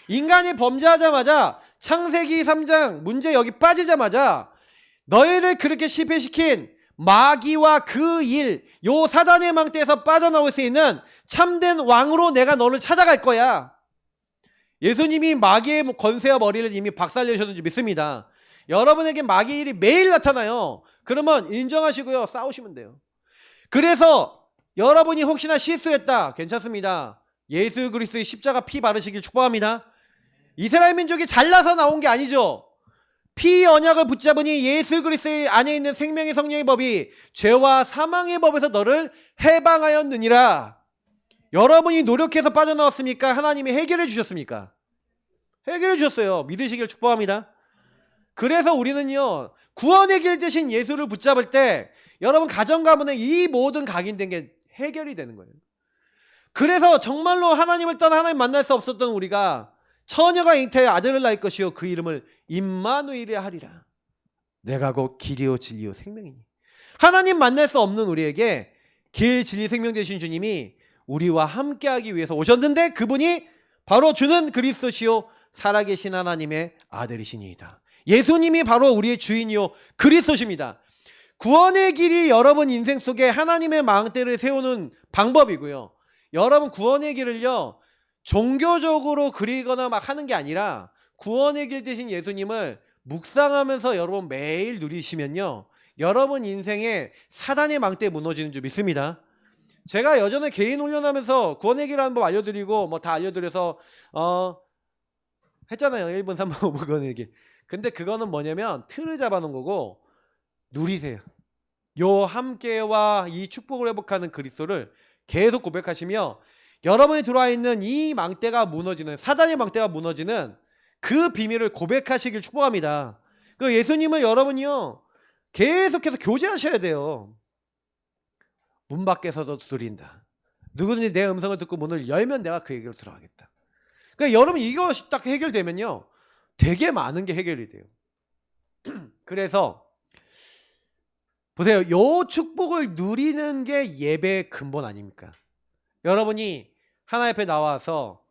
인간이 범죄하자마자 창세기 3장 문제 여기 빠지자마자 너희를 그렇게 실패시킨 마귀와 그 일, 요 사단의 망대에서 빠져나올 수 있는 참된 왕으로 내가 너를 찾아갈 거야. 예수님이 마귀의 권세와 머리를 이미 박살내셨는지 믿습니다. 여러분에게 마귀의 일이 매일 나타나요. 그러면 인정하시고요, 싸우시면 돼요. 그래서 여러분이 혹시나 실수했다, 괜찮습니다. 예수 그리스도의 십자가 피 바르시길 축복합니다. 이스라엘 민족이 잘나서 나온 게 아니죠. 피 언약을 붙잡으니 예수 그리스도의 안에 있는 생명의 성령의 법이 죄와 사망의 법에서 너를 해방하였느니라. 여러분이 노력해서 빠져나왔습니까? 하나님이 해결해 주셨습니까? 해결해 주셨어요. 믿으시길 축복합니다. 그래서 우리는요, 구원의 길 대신 예수를 붙잡을 때 여러분 가정 가문에 이 모든 각인된 게 해결이 되는 거예요. 그래서 정말로 하나님을 떠나 하나님 만날 수 없었던 우리가 처녀가 잉태하여 아들을 낳을 것이요 그 이름을 임마누엘이 하리라. 내가 곧 길이요 진리요 생명이니. 하나님 만날 수 없는 우리에게 길, 진리, 생명 되신 주님이 우리와 함께하기 위해서 오셨는데, 그분이 바로 주는 그리스도시요 살아계신 하나님의 아들이시니이다. 예수님이 바로 우리의 주인이요 그리스도십니다. 구원의 길이 여러분 인생 속에 하나님의 망대를 세우는 방법이고요. 여러분 구원의 길을요 종교적으로 그리거나 막 하는 게 아니라 구원의 길 대신 예수님을 묵상하면서 여러분 매일 누리시면요, 여러분 인생에 사단의 망대 무너지는 줄 믿습니다. 제가 여전히 개인 훈련하면서 구원얘기라는 법 알려드리고 뭐 다 알려드려서 했잖아요. 1분 3분 5분 구원얘기. 근데 그거는 뭐냐면 틀을 잡아놓은 거고 누리세요. 요 함께와 이 축복을 회복하는 그리스도를 계속 고백하시며 여러분이 들어와 있는 이 망대가 무너지는 사단의 망대가 무너지는 그 비밀을 고백하시길 축복합니다. 그 예수님을 여러분이요 계속해서 교제하셔야 돼요. 문 밖에서도 두드린다. 누구든지 내 음성을 듣고 문을 열면 내가 그에게로 들어가겠다. 그러니까 여러분 이것이 딱 해결되면요 되게 많은 게 해결이 돼요. 그래서 보세요. 요 축복을 누리는 게 예배의 근본 아닙니까? 여러분이 하나님 앞에 나와서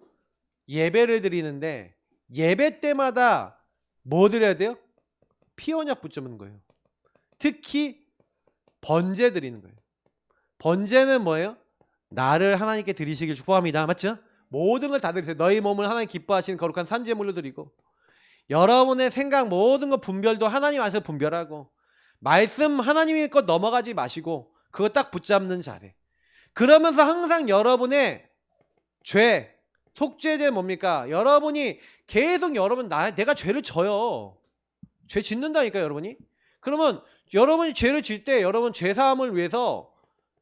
예배를 드리는데 예배 때마다 뭐 드려야 돼요? 피 언약 붙잡는 거예요. 특히 번제 드리는 거예요. 번제는 뭐예요? 나를 하나님께 드리시길 축복합니다. 맞죠? 모든 걸 다 드리세요. 너희 몸을 하나님 기뻐하시는 거룩한 산제물로 드리고 여러분의 생각 모든 것 분별도 하나님 안에서 분별하고 말씀 하나님의 것 넘어가지 마시고 그거 딱 붙잡는 자세. 그러면서 항상 여러분의 죄, 속죄제 뭡니까? 여러분이 계속 내가 죄를 져요. 죄 짓는다니까 여러분이. 그러면 여러분이 죄를 질 때 여러분 죄사함을 위해서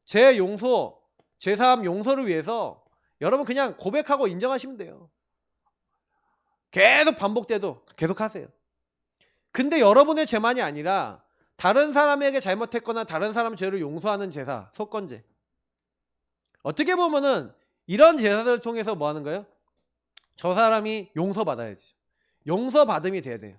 죄 용서, 죄사함 용서를 위해서 여러분 그냥 고백하고 인정하시면 돼요. 계속 반복돼도 계속 하세요. 근데 여러분의 죄만이 아니라 다른 사람에게 잘못했거나 다른 사람 죄를 용서하는 제사, 속건제. 어떻게 보면은 이런 제사들을 통해서 뭐 하는 거예요? 저 사람이 용서받아야지. 용서받음이 돼야 돼요.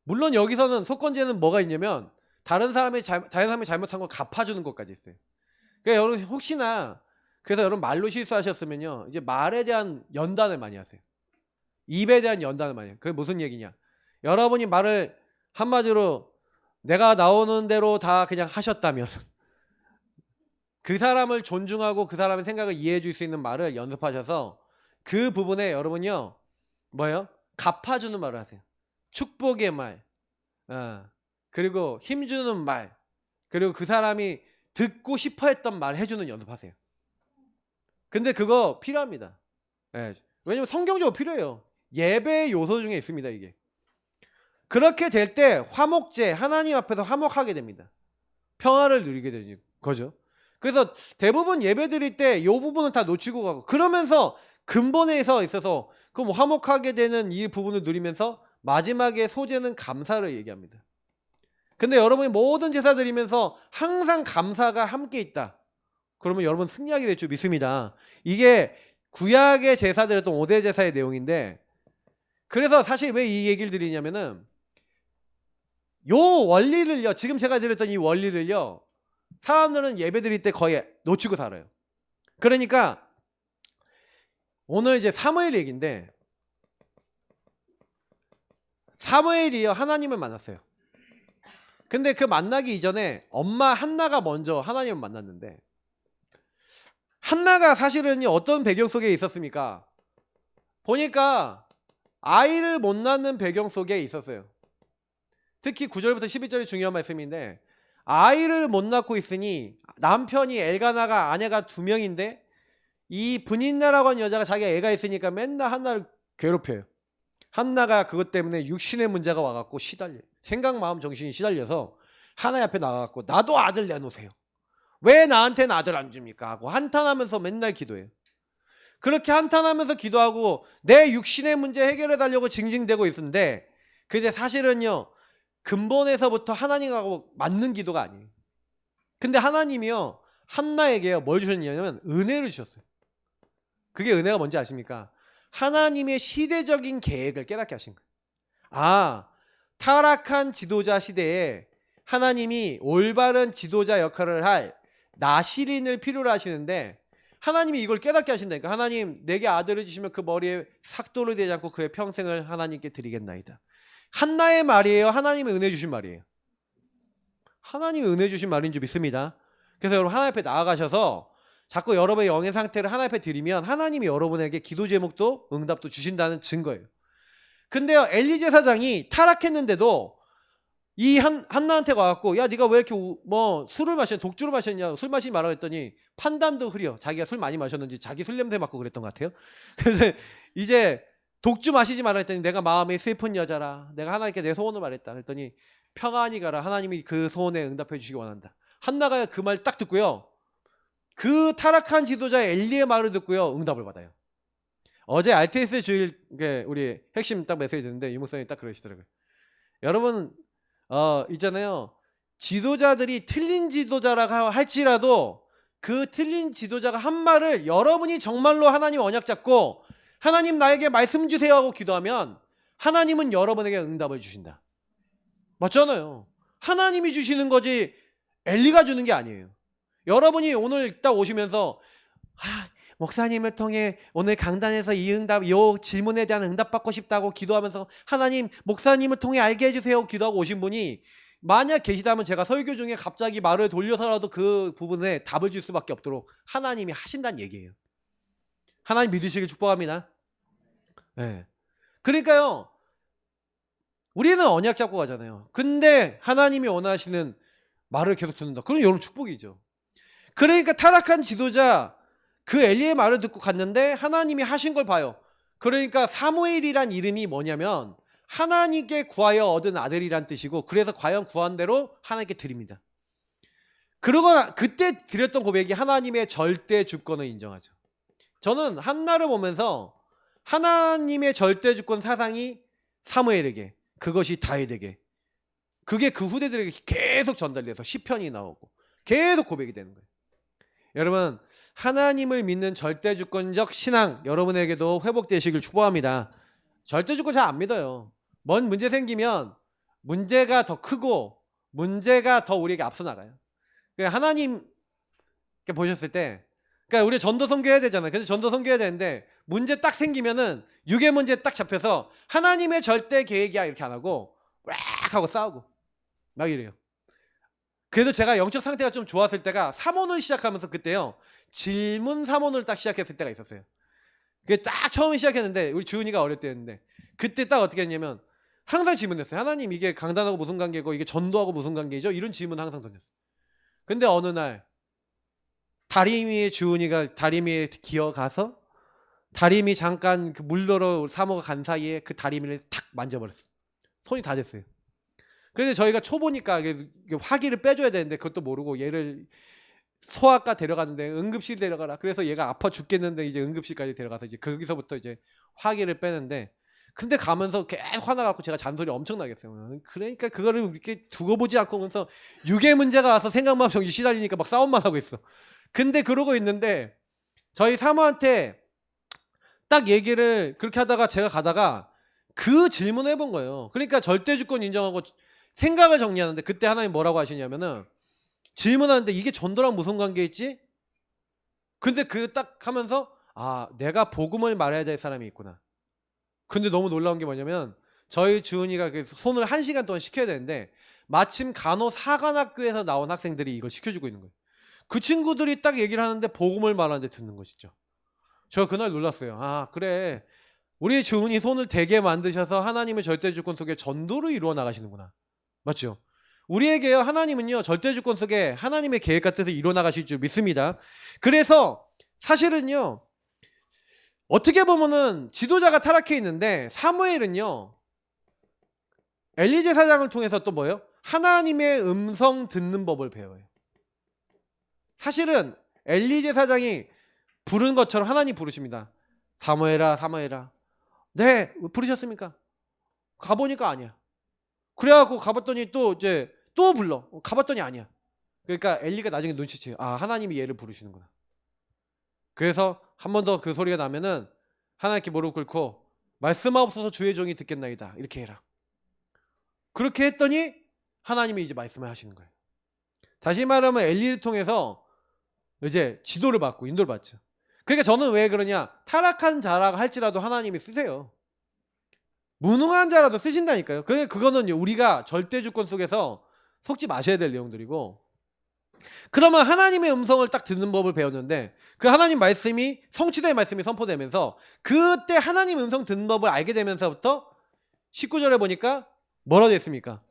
물론 여기서는 속건제는 뭐가 있냐면 다른 사람이 잘못한 걸 갚아주는 것까지 있어요. 그러니까 여러분 혹시나 그래서 여러분 말로 실수하셨으면요 이제 말에 대한 연단을 많이 하세요. 입에 대한 연단을 많이 해요. 그게 무슨 얘기냐? 여러분이 말을 한마디로 내가 나오는 대로 다 그냥 하셨다면 그 사람을 존중하고 그 사람의 생각을 이해해 줄 수 있는 말을 연습하셔서 그 부분에 여러분요 뭐예요? 갚아주는 말을 하세요. 축복의 말, 그리고 힘주는 말, 그리고 그 사람이 듣고 싶어 했던 말 해주는 연습하세요. 근데 그거 필요합니다. 네. 왜냐면 성경적으로 필요해요. 예배의 요소 중에 있습니다. 이게 그렇게 될 때 화목제 하나님 앞에서 화목하게 됩니다. 평화를 누리게 되는 거죠. 그래서 대부분 예배 드릴 때 이 부분을 다 놓치고 가고 그러면서 근본에서 있어서 그럼 화목하게 되는 이 부분을 누리면서 마지막에 소제는 감사를 얘기합니다. 근데 여러분이 모든 제사 드리면서 항상 감사가 함께 있다. 그러면 여러분 승리하게 될 줄 믿습니다. 이게 구약의 제사들했던 5대 제사의 내용인데 그래서 사실 왜 이 얘기를 드리냐면은 요 원리를요 지금 제가 드렸던 이 원리를요 사람들은 예배 드릴 때 거의 놓치고 살아요. 그러니까 오늘 이제 사무엘 얘기인데 사무엘이요 하나님을 만났어요. 근데 그 만나기 이전에 엄마 한나가 먼저 하나님을 만났는데 한나가 사실은 어떤 배경 속에 있었습니까? 보니까 아이를 못 낳는 배경 속에 있었어요. 특히 9절부터 12절이 중요한 말씀인데 아이를 못 낳고 있으니 남편이 엘가나가 아내가 2명인데 이 브닌나라고 하는 여자가 자기가 애가 있으니까 맨날 한나를 괴롭혀요. 한나가 그것 때문에 육신의 문제가 와갖고 시달려요. 생각, 마음, 정신이 시달려서 하나님 앞에 나가갖고 나도 아들 내놓으세요. 왜 나한테는 아들 안 줍니까? 하고 한탄하면서 맨날 기도해요. 그렇게 한탄하면서 기도하고 내 육신의 문제 해결해 달라고 징징대고 있는데 근데 사실은요 근본에서부터 하나님하고 맞는 기도가 아니에요. 근데 하나님이요 한나에게요 뭘 주셨냐면 은혜를 주셨어요. 그게 은혜가 뭔지 아십니까? 하나님의 시대적인 계획을 깨닫게 하신 거예요. 아, 타락한 지도자 시대에 하나님이 올바른 지도자 역할을 할 나시린을 필요로 하시는데 하나님이 이걸 깨닫게 하신다니까. 하나님 내게 아들을 주시면 그 머리에 삭도를 대지 않고 그의 평생을 하나님께 드리겠나이다. 한나의 말이에요? 하나님의 은혜 주신 말이에요? 하나님의 은혜 주신 말인 줄 믿습니다. 그래서 여러분 하나님 앞에 나아가셔서 자꾸 여러분의 영의 상태를 하나님 앞에 드리면 하나님이 여러분에게 기도 제목도 응답도 주신다는 증거예요. 근데요 엘리 제사장이 타락했는데도 이 한나한테 와갖고 야 네가 왜 이렇게 뭐 술을 마셨냐 독주를 마셨냐 술 마시지 말라 했더니 판단도 흐려. 자기가 술 많이 마셨는지 자기 술 냄새 맡고 그랬던 것 같아요. 그래서 이제 독주 마시지 말라 했더니 내가 마음이 슬픈 여자라 내가 하나님께 내 소원을 말했다 그랬더니 평안히 가라 하나님이 그 소원에 응답해 주시기 원한다. 한나가 그 말 딱 듣고요. 그 타락한 지도자 엘리의 말을 듣고요. 응답을 받아요. 어제 RTS 주일 우리 핵심 딱 메시지 듣는데 유목사님이 딱 그러시더라고요. 여러분 있잖아요. 지도자들이 틀린 지도자라고 할지라도 그 틀린 지도자가 한 말을 여러분이 정말로 하나님 언약 잡고 하나님 나에게 말씀 주세요 하고 기도하면 하나님은 여러분에게 응답을 주신다. 맞잖아요. 하나님이 주시는 거지 엘리가 주는 게 아니에요. 여러분이 오늘 딱 오시면서 목사님을 통해 오늘 강단에서 이 질문에 대한 응답 받고 싶다고 기도하면서 하나님 목사님을 통해 알게 해주세요 기도하고 오신 분이 만약 계시다면 제가 설교 중에 갑자기 말을 돌려서라도 그 부분에 답을 줄 수밖에 없도록 하나님이 하신다는 얘기예요. 하나님 믿으시길 축복합니다. 네. 그러니까요 우리는 언약 잡고 가잖아요. 근데 하나님이 원하시는 말을 계속 듣는다. 그럼 여러분 축복이죠. 그러니까 타락한 지도자 그 엘리의 말을 듣고 갔는데 하나님이 하신 걸 봐요. 그러니까 사무엘이란 이름이 뭐냐면 하나님께 구하여 얻은 아들이란 뜻이고 그래서 과연 구한 대로 하나님께 드립니다. 그러고 그때 드렸던 고백이 하나님의 절대 주권을 인정하죠. 저는 한나를 보면서 하나님의 절대 주권 사상이 사무엘에게 그것이 다윗에게 그게 그 후대들에게 계속 전달돼서 시편이 나오고 계속 고백이 되는 거예요. 여러분 하나님을 믿는 절대주권적 신앙 여러분에게도 회복되시길 축복합니다. 절대주권 잘 안 믿어요. 뭔 문제 생기면 문제가 더 크고 문제가 더 우리에게 앞서 나가요. 하나님 보셨을 때 그러니까 우리 전도 선교해야 되잖아요. 그래서 전도 선교해야 되는데 문제 딱 생기면은 유괴 문제 딱 잡혀서 하나님의 절대 계획이야 이렇게 안 하고 왁 하고 싸우고 막 이래요. 그래도 제가 영적 상태가 좀 좋았을 때가 3원을 시작하면서 그때요. 질문 3원을 딱 시작했을 때가 있었어요. 그게 딱 처음에 시작했는데 우리 주은이가 어릴 때였는데 그때 딱 어떻게 했냐면 항상 질문했어요. 하나님 이게 강단하고 무슨 관계고 이게 전도하고 무슨 관계죠? 이런 질문 항상 던졌어요. 근데 어느 날 다리미의 주은이가 다리미에 기어가서 다리미 잠깐 그 물러러 사모가 간 사이에 그 다리미를 탁 만져버렸어요. 손이 다 됐어요. 그래서 저희가 초보니까 화기를 빼줘야 되는데 그것도 모르고 얘를 소아과 데려갔는데 응급실 데려가라. 그래서 얘가 아파 죽겠는데 이제 응급실까지 데려가서 이제 거기서부터 이제 화기를 빼는데 근데 가면서 계속 화나갖고 제가 잔소리 엄청 나겠어요. 그러니까 그거를 이렇게 두고 보지 않고 그러면서 유괴 문제가 와서 생각만 정신 시달리니까 막 싸움만 하고 있어. 근데 그러고 있는데 저희 사모한테 딱 얘기를 그렇게 하다가 제가 가다가 그 질문을 해본 거예요. 그러니까 절대주권 인정하고 생각을 정리하는데 그때 하나님 뭐라고 하시냐면은 질문하는데 이게 전도랑 무슨 관계 있지? 근데 그 딱 하면서 내가 복음을 말해야 될 사람이 있구나. 근데 너무 놀라운 게 뭐냐면 저희 주은이가 손을 1시간 동안 시켜야 되는데 마침 간호사관학교에서 나온 학생들이 이걸 시켜주고 있는 거예요. 그 친구들이 딱 얘기를 하는데 복음을 말하는데 듣는 것이죠. 저 그날 놀랐어요. 그래 우리 주은이 손을 되게 만드셔서 하나님의 절대주권 속에 전도를 이루어 나가시는구나. 맞죠? 우리에게요 하나님은요 절대주권 속에 하나님의 계획 같아서 이루어나가실 줄 믿습니다. 그래서 사실은요 어떻게 보면은 지도자가 타락해 있는데 사무엘은요 엘리 제사장을 통해서 또 뭐예요? 하나님의 음성 듣는 법을 배워요. 사실은 엘리 제사장이 부른 것처럼 하나님 부르십니다. 사무엘아 사무엘아. 네 부르셨습니까? 가보니까 아니야. 그래갖고 가봤더니 또 불러. 가봤더니 아니야. 그러니까 엘리가 나중에 눈치채요. 하나님이 얘를 부르시는구나. 그래서 한 번 더 그 소리가 나면은 하나님께 무릎 꿇고 말씀하옵소서 주의 종이 듣겠나이다. 이렇게 해라. 그렇게 했더니 하나님이 이제 말씀을 하시는 거예요. 다시 말하면 엘리를 통해서 이제 지도를 받고 인도를 받죠. 그러니까 저는 왜 그러냐? 타락한 자라고 할지라도 하나님이 쓰세요. 무능한 자라도 쓰신다니까요. 그거는 우리가 절대주권 속에서 속지 마셔야 될 내용들이고 그러면 하나님의 음성을 딱 듣는 법을 배웠는데 그 하나님 말씀이 성취된 말씀이 선포되면서 그때 하나님 음성 듣는 법을 알게 되면서부터 19절에 보니까 뭐라고 됐습니까?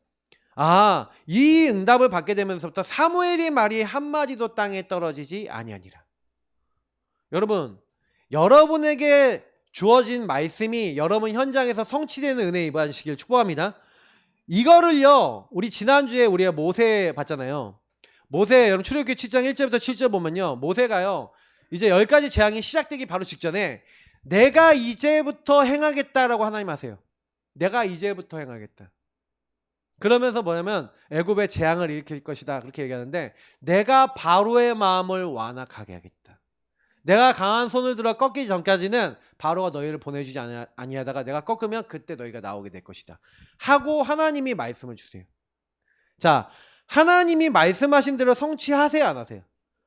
이 응답을 받게 되면서부터 사무엘의 말이 한마디도 땅에 떨어지지 아니하니라. 여러분, 여러분에게 주어진 말씀이 여러분 현장에서 성취되는 은혜 입으시길 축복합니다. 이거를요, 우리 지난주에 우리가 모세 봤잖아요. 모세, 여러분 출애굽기 7장 1절부터 7절 보면요, 모세가요 이제 10가지 재앙이 시작되기 바로 직전에 내가 이제부터 행하겠다라고 하나님 하세요. 내가 이제부터 행하겠다. 그러면서 뭐냐면 애굽의 재앙을 일으킬 것이다 그렇게 얘기하는데, 내가 바로의 마음을 완악하게 하겠다. 내가 강한 손을 들어 꺾이기 전까지는 바로가 너희를 보내주지 아니하다가 내가 꺾으면 그때 너희가 나오게 될 것이다 하고 하나님이 말씀을 주세요. 자, 하나님이 말씀하신 대로 성취하세요, 안 하세요?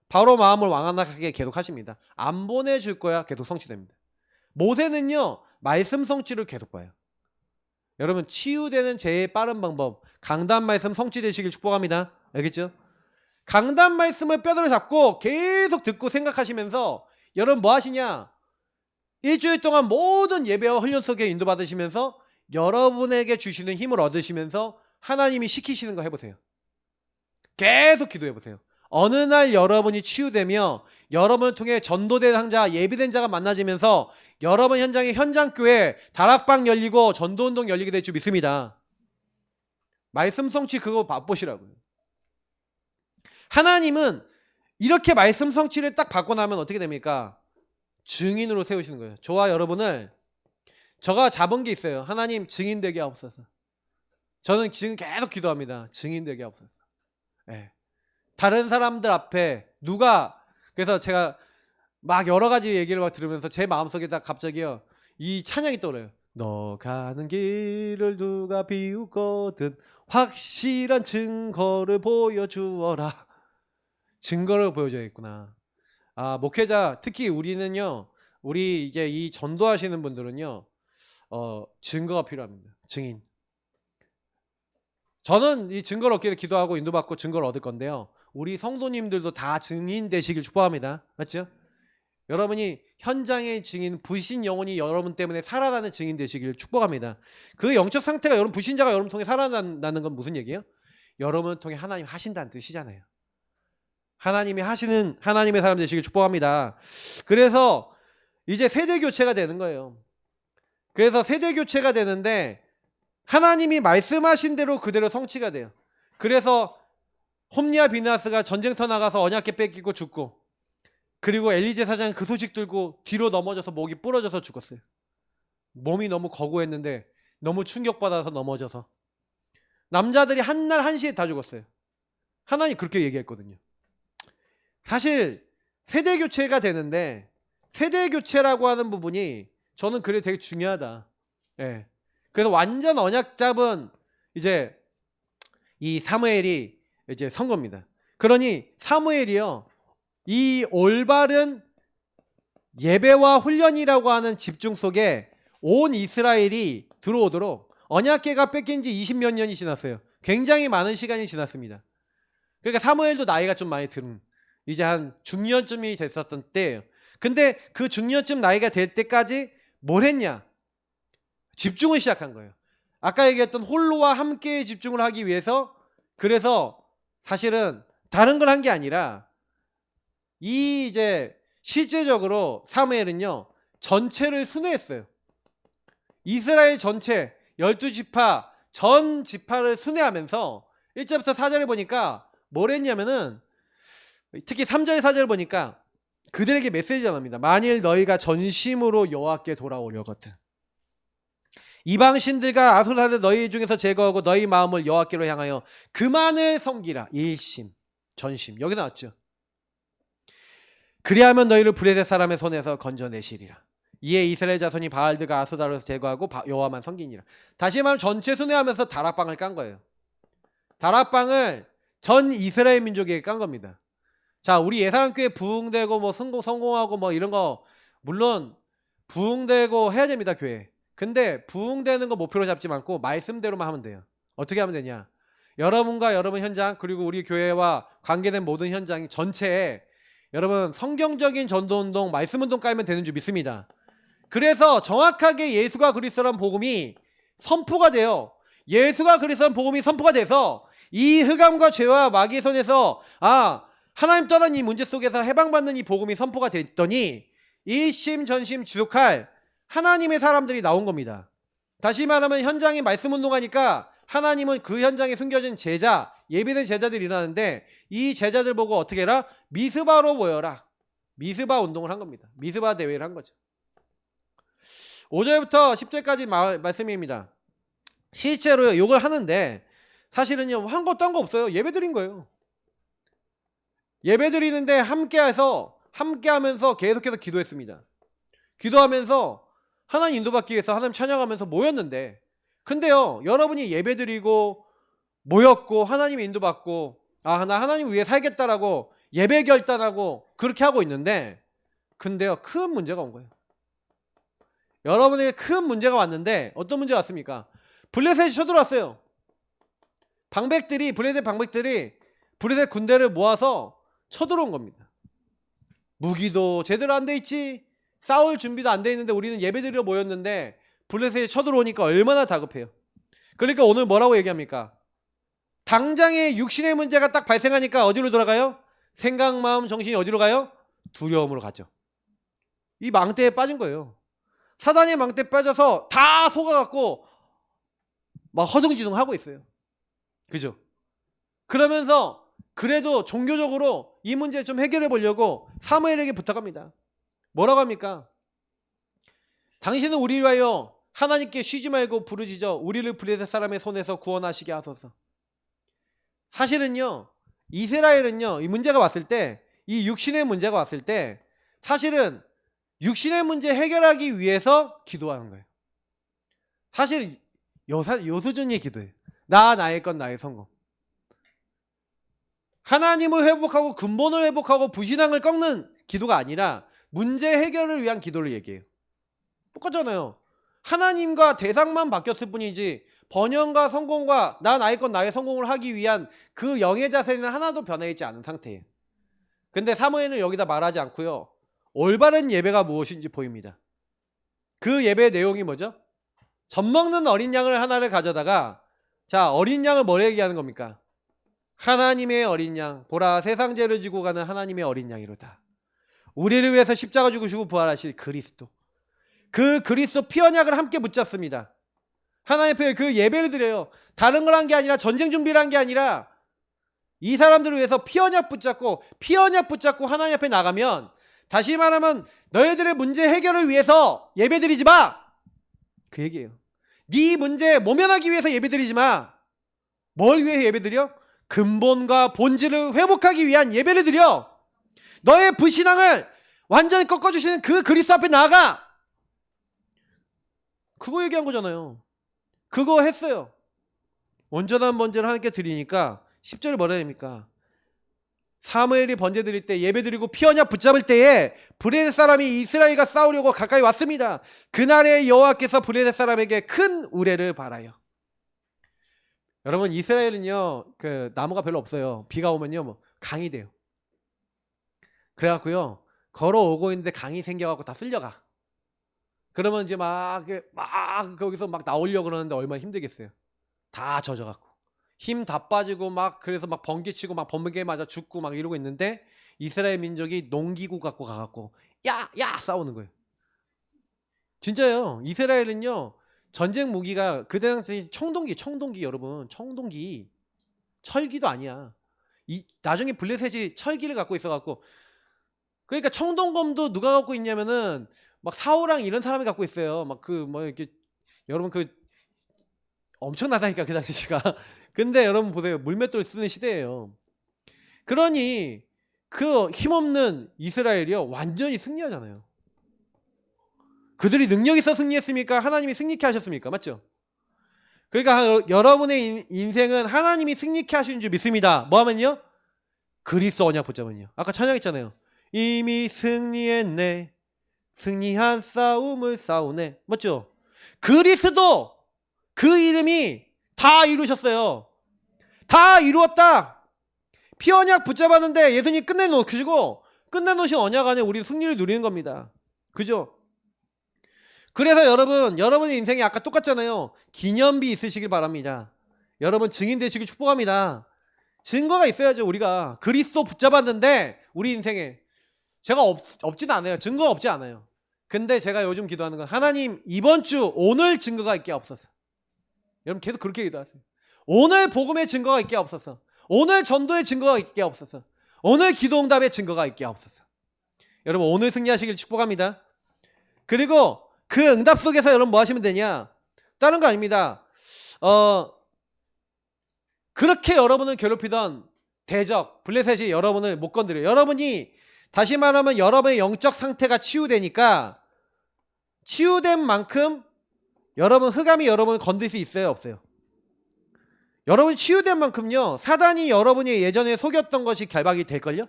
바로 마음을 완악하게 계속 하십니다. 안 보내줄 거야, 계속 성취됩니다. 모세는요 말씀 성취를 계속 봐요. 여러분, 치유되는 제일 빠른 방법, 강단 말씀 성취되시길 축복합니다. 알겠죠? 강단 말씀을 뼈대로 잡고 계속 듣고 생각하시면서 여러분 뭐 하시냐? 일주일 동안 모든 예배와 훈련 속에 인도받으시면서 여러분에게 주시는 힘을 얻으시면서 하나님이 시키시는 거 해보세요. 계속 기도해보세요. 어느 날 여러분이 치유되며 여러분을 통해 전도된 상자, 예비된 자가 만나지면서 여러분 현장에 현장교회, 다락방 열리고 전도운동 열리게 될 줄 믿습니다. 말씀 성취 그거 맛보시라고요. 하나님은 이렇게 말씀 성취를 딱 받고 나면 어떻게 됩니까? 증인으로 세우시는 거예요. 저와 여러분을, 제가 잡은 게 있어요. 하나님 증인 되게 하옵소서. 저는 지금 계속 기도합니다. 증인 되게 하옵소서. 네. 다른 사람들 앞에 그래서 제가 막 여러 가지 얘기를 막 들으면서 제 마음속에 딱 갑자기요 이 찬양이 떠올라요. 너 가는 길을 누가 비우거든 확실한 증거를 보여주어라. 증거를 보여줘야겠구나. 목회자, 특히 우리는요, 우리 이제 이 전도하시는 분들은요, 증거가 필요합니다. 증인. 저는 이 증거를 얻기를 기도하고 인도받고 증거를 얻을 건데요, 우리 성도님들도 다 증인 되시길 축복합니다. 맞죠? 여러분이 현장의 증인, 불신 영혼이 여러분 때문에 살아나는 증인 되시길 축복합니다. 그 영적 상태가 여러분, 불신자가 여러분 통해 살아나는 건 무슨 얘기예요? 여러분을 통해 하나님 하신다는 뜻이잖아요. 하나님이 하시는 하나님의 사람 되시길 축복합니다. 그래서 이제 세대 교체가 되는 거예요. 그래서 세대 교체가 되는데 하나님이 말씀하신 대로 그대로 성취가 돼요. 그래서 홈리와 비나스가 전쟁터 나가서 언약궤 뺏기고 죽고, 그리고 엘리제 사장은 그 소식 들고 뒤로 넘어져서 목이 부러져서 죽었어요. 몸이 너무 거구했는데 너무 충격받아서 넘어져서 남자들이 한날 한시에 다 죽었어요. 하나님 그렇게 얘기했거든요. 사실 세대 교체가 되는데, 세대 교체라고 하는 부분이 저는 그래 되게 중요하다. 예. 그래서 완전 언약 잡은 이제 이 사무엘이 이제 선 겁니다. 그러니 사무엘이요, 이 올바른 예배와 훈련이라고 하는 집중 속에 온 이스라엘이 들어오도록, 언약궤가 뺏긴 지 20몇 년이 지났어요. 굉장히 많은 시간이 지났습니다. 그러니까 사무엘도 나이가 좀 많이 든, 이제 한 중년쯤이 됐었던 때예요. 근데 그 중년쯤 나이가 될 때까지 뭘 했냐? 집중을 시작한 거예요. 아까 얘기했던 홀로와 함께 집중을 하기 위해서, 그래서 사실은 다른 걸 한 게 아니라 이 이제 실제적으로 사무엘은요 전체를 순회했어요. 이스라엘 전체 12지파 전 지파를 순회하면서 1절부터 4절을 보니까 뭘 했냐면은, 특히 3절 4절을 보니까 그들에게 메시지 전합니다. 만일 너희가 전심으로 여호와께 돌아오려거든 이방 신들과 아수라를 너희 중에서 제거하고 너희 마음을 여호와께로 향하여 그만을 섬기라. 일심 전심 여기 나왔죠. 그리하면 너희를 브레셋 사람의 손에서 건져내시리라. 이에 이스라엘 자손이 바알드가 아수라를 제거하고 여호와만 섬기니라. 다시 말하면 전체 순회하면서 다락방을 깐 거예요. 다락방을 전 이스라엘 민족에게 깐 겁니다. 자, 우리 예사랑교회 부흥되고 뭐 성공하고 뭐 이런 거 물론 부흥되고 해야 됩니다, 교회. 근데 부흥되는 거 목표로 잡지 말고 말씀대로만 하면 돼요. 어떻게 하면 되냐? 여러분과 여러분 현장, 그리고 우리 교회와 관계된 모든 현장 전체에 여러분 성경적인 전도운동, 말씀운동 깔면 되는 줄 믿습니다. 그래서 정확하게 예수가 그리스도라는 복음이 선포가 돼요. 예수가 그리스도인 복음이 선포가 돼서 이 흑암과 죄와 마귀의 손에서 하나님 떠난 이 문제 속에서 해방받는 이 복음이 선포가 됐더니 일심전심 주룩할 하나님의 사람들이 나온 겁니다. 다시 말하면 현장에 말씀 운동하니까 하나님은 그 현장에 숨겨진 제자, 예비된 제자들이 일어나는데 이 제자들 보고 어떻게 해라? 미스바로 모여라. 미스바 운동을 한 겁니다. 미스바 대회를 한 거죠. 5절부터 10절까지 말씀입니다. 실제로요, 이걸 하는데 사실은요, 한 것도 한 거 없어요. 예배 드린 거예요. 예배 드리는데 함께하면서 계속해서 기도했습니다. 기도하면서 하나님 인도받기 위해서 하나님 찬양하면서 모였는데, 근데요, 여러분이 예배 드리고 모였고 하나님의 인도받고 나 하나님 위해 살겠다라고 예배 결단하고 그렇게 하고 있는데, 근데요, 큰 문제가 온 거예요. 여러분에게 큰 문제가 왔는데 어떤 문제가 왔습니까? 블레셋이 쳐들어왔어요. 블레셋 방백들이 블레셋 군대를 모아서 쳐들어온 겁니다. 무기도 제대로 안 돼 있지, 싸울 준비도 안 돼 있는데 우리는 예배드리러 모였는데 블레셋이 쳐들어오니까 얼마나 다급해요. 그러니까 오늘 뭐라고 얘기합니까? 당장에 육신의 문제가 딱 발생하니까 어디로 돌아가요? 생각, 마음, 정신이 어디로 가요? 두려움으로 가죠. 이 망대에 빠진 거예요. 사단의 망대에 빠져서 다 속아갖고 막 허둥지둥 하고 있어요. 그죠? 그러면서 그래도 종교적으로 이 문제 좀 해결해 보려고 사무엘에게 부탁합니다. 뭐라고 합니까? 당신은 우리를 위하여 하나님께 쉬지 말고 부르짖어 우리를 블레셋 사람의 손에서 구원하시게 하소서. 사실은요, 이스라엘은요, 이 문제가 왔을 때, 이 육신의 문제가 왔을 때 사실은 육신의 문제 해결하기 위해서 기도하는 거예요. 사실 요 수준의 기도예요. 나의 것 나의 성공. 하나님을 회복하고 근본을 회복하고 불신앙을 꺾는 기도가 아니라 문제 해결을 위한 기도를 얘기해요. 똑같잖아요. 하나님과 대상만 바뀌었을 뿐이지 번영과 성공과 나의 것 나의 성공을 하기 위한 그 영의 자세는 하나도 변해있지 않은 상태예요. 근데 사무엘은 여기다 말하지 않고요, 올바른 예배가 무엇인지 보입니다. 그 예배의 내용이 뭐죠? 젖먹는 어린 양을 하나를 가져다가, 자, 어린 양을 뭐 얘기하는 겁니까? 하나님의 어린 양, 보라 세상 죄를 지고 가는 하나님의 어린 양이로다. 우리를 위해서 십자가 죽으시고 부활하실 그리스도. 그 그리스도 피 언약을 함께 붙잡습니다. 하나님 앞에 그 예배를 드려요. 다른 걸 한 게 아니라, 전쟁 준비를 한 게 아니라 이 사람들을 위해서 피 언약 붙잡고 하나님 앞에 나가면, 다시 말하면 너희들의 문제 해결을 위해서 예배 드리지 마, 그 얘기예요. 네 문제 모면하기 위해서 예배 드리지 마. 뭘 위해 예배 드려? 근본과 본질을 회복하기 위한 예배를 드려. 너의 불신앙을 완전히 꺾어주시는 그 그리스도 앞에 나아가. 그거 얘기한 거잖아요. 그거 했어요. 온전한 번제를 하나님께 드리니까 10절에 뭐라 됩니까? 사무엘이 번제 드릴 때, 예배 드리고 피 언약 붙잡을 때에 블레셋 사람이 이스라엘과 싸우려고 가까이 왔습니다. 그날에 여호와께서 블레셋 사람에게 큰 우레를 바라요. 여러분, 이스라엘은요, 그 나무가 별로 없어요. 비가 오면요, 강이 돼요. 그래갖고요, 걸어오고 있는데 강이 생겨갖고 다 쓸려가. 그러면 이제 막 거기서 막 나오려고 그러는데 얼마나 힘들겠어요. 다 젖어갖고 힘 다 빠지고 그래서 번개치고 번개 맞아 죽고 이러고 있는데, 이스라엘 민족이 농기구 갖고 가갖고 야 싸우는 거예요. 진짜요. 이스라엘은요, 전쟁 무기가 그 당시 청동기 여러분, 청동기, 철기도 아니야. 나중에 블레셋이 철기를 갖고 있어갖고, 그러니까 청동검도 누가 갖고 있냐면은 사우랑 이런 사람이 갖고 있어요. 이렇게 여러분 엄청나다니까 그 당시가. 근데 여러분 보세요, 물맷돌 쓰는 시대예요. 그러니 그 힘없는 이스라엘이요, 완전히 승리하잖아요. 그들이 능력 있어 승리했습니까? 하나님이 승리케 하셨습니까? 맞죠? 그러니까 여러분의 인생은 하나님이 승리케 하시는 줄 믿습니다. 뭐 하면요? 그리스도 언약 붙잡으면요. 아까 찬양했잖아요. 이미 승리했네, 승리한 싸움을 싸우네. 맞죠? 그리스도, 그 이름이 다 이루셨어요. 다 이루었다. 피 언약 붙잡았는데 예수님 끝내놓으신 언약 안에 우리 승리를 누리는 겁니다. 그죠? 그래서 여러분의 인생이 아까 똑같잖아요. 기념비 있으시길 바랍니다. 여러분 증인 되시길 축복합니다. 증거가 있어야죠. 우리가 그리스도 붙잡았는데 우리 인생에 제가 없진 않아요. 증거가 없지 않아요. 근데 제가 요즘 기도하는 건 하나님 이번 주 오늘 증거가 있게 없어서. 여러분 계속 그렇게 기도하세요. 오늘 복음의 증거가 있게 없어서. 오늘 전도의 증거가 있게 없어서. 오늘 기도응답의 증거가 있게 없어서. 여러분 오늘 승리하시길 축복합니다. 그리고 그 응답 속에서 여러분 뭐 하시면 되냐? 다른 거 아닙니다. 그렇게 여러분을 괴롭히던 대적 블레셋이 여러분을 못 건드려요. 여러분이 다시 말하면 여러분의 영적 상태가 치유되니까 치유된 만큼 여러분 흑암이 여러분을 건들 수 있어요? 없어요? 여러분이 치유된 만큼요 사단이 여러분이 예전에 속였던 것이 결박이 될걸요?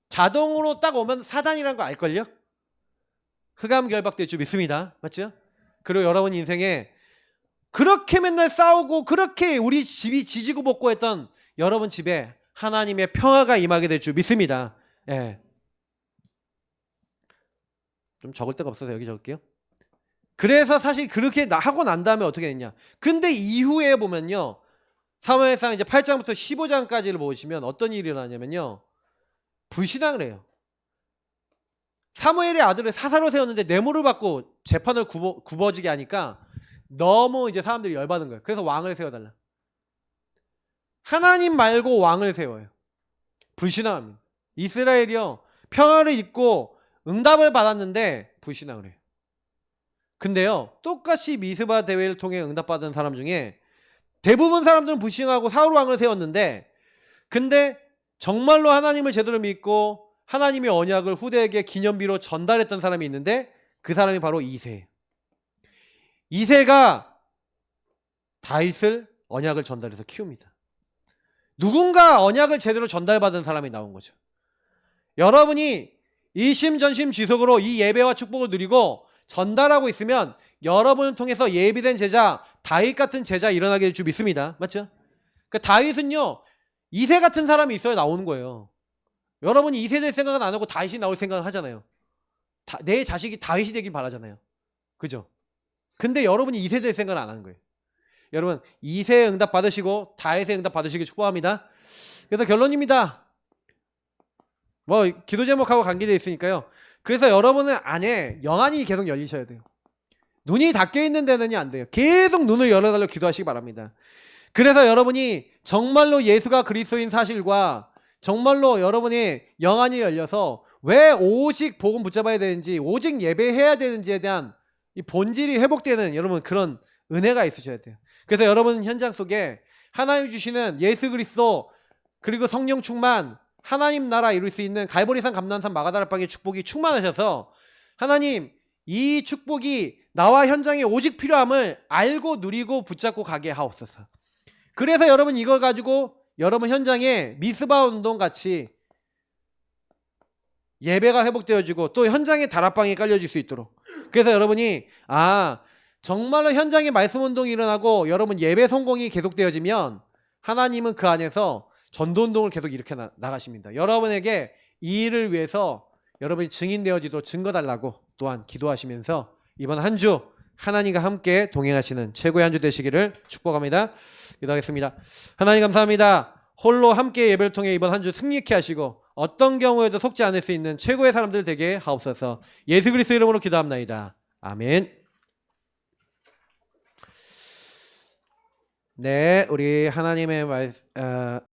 자동으로 딱 오면 사단이란 거 알걸요? 흑암 결박될 줄 믿습니다. 맞죠? 그리고 여러분 인생에 그렇게 맨날 싸우고 그렇게 우리 집이 지지고 볶고 했던 여러분 집에 하나님의 평화가 임하게 될 줄 믿습니다. 예. 좀 적을 데가 없어서 여기 적을게요. 그래서 사실 그렇게 하고 난 다음에 어떻게 됐냐? 근데 이후에 보면요. 사무엘상 이제 8장부터 15장까지를 보시면 어떤 일이 일어나냐면요. 불신앙을 해요. 사무엘의 아들을 사사로 세웠는데 뇌물을 받고 재판을 굽어지게 하니까 너무 이제 사람들이 열받은 거예요. 그래서 왕을 세워달라. 하나님 말고 왕을 세워요. 불신앙합니다. 이스라엘이요. 평화를 잊고 응답을 받았는데 불신앙을 해요. 근데요. 똑같이 미스바 대회를 통해 응답받은 사람 중에 대부분 사람들은 불신하고 사울 왕을 세웠는데 근데 정말로 하나님을 제대로 믿고 하나님의 언약을 후대에게 기념비로 전달했던 사람이 있는데 그 사람이 바로 이세. 이세가 다윗을 언약을 전달해서 키웁니다. 누군가 언약을 제대로 전달받은 사람이 나온 거죠. 여러분이 일심전심지속으로 이 예배와 축복을 누리고 전달하고 있으면 여러분을 통해서 예비된 제자, 다윗 같은 제자 일어나게 될 줄 믿습니다. 맞죠? 그 다윗은요. 이세 같은 사람이 있어야 나오는 거예요. 여러분이 이세 될 생각은 안 하고 다윗이 나올 생각을 하잖아요. 내 자식이 다윗이 되길 바라잖아요. 그죠? 근데 여러분이 이세 될 생각을 안 하는 거예요. 여러분 이세 응답 받으시고 다윗의 응답 받으시길 축복합니다. 그래서 결론입니다. 뭐 기도 제목하고 관계되어 있으니까요. 그래서 여러분은 안에 영안이 계속 열리셔야 돼요. 눈이 닫혀 있는 데는요 안 돼요. 계속 눈을 열어달라고 기도하시기 바랍니다. 그래서 여러분이 정말로 예수가 그리스도인 사실과 정말로 여러분의 영안이 열려서 왜 오직 복음 붙잡아야 되는지 오직 예배해야 되는지에 대한 이 본질이 회복되는 여러분 그런 은혜가 있으셔야 돼요. 그래서 여러분 현장 속에 하나님 주시는 예수 그리스도 그리고 성령 충만 하나님 나라 이룰 수 있는 갈보리산 감난산 마가다락방의 축복이 충만하셔서 하나님 이 축복이 나와 현장에 오직 필요함을 알고 누리고 붙잡고 가게 하옵소서. 그래서 여러분 이걸 가지고 여러분 현장에 미스바 운동 같이 예배가 회복되어지고 또 현장에 다락방이 깔려질 수 있도록 그래서 여러분이 정말로 현장에 말씀 운동이 일어나고 여러분 예배 성공이 계속되어지면 하나님은 그 안에서 전도 운동을 계속 일으켜 나가십니다. 여러분에게 이 일을 위해서 여러분이 증인되어지도록 증거 달라고 또한 기도하시면서 이번 한 주 하나님과 함께 동행하시는 최고의 한 주 되시기를 축복합니다. 기도하겠습니다. 하나님 감사합니다. 홀로 함께 예배를 통해 이번 한 주 승리케 하시고 어떤 경우에도 속지 않을 수 있는 최고의 사람들 되게 하옵소서. 예수 그리스도 이름으로 기도합나이다. 아멘. 네, 우리 하나님의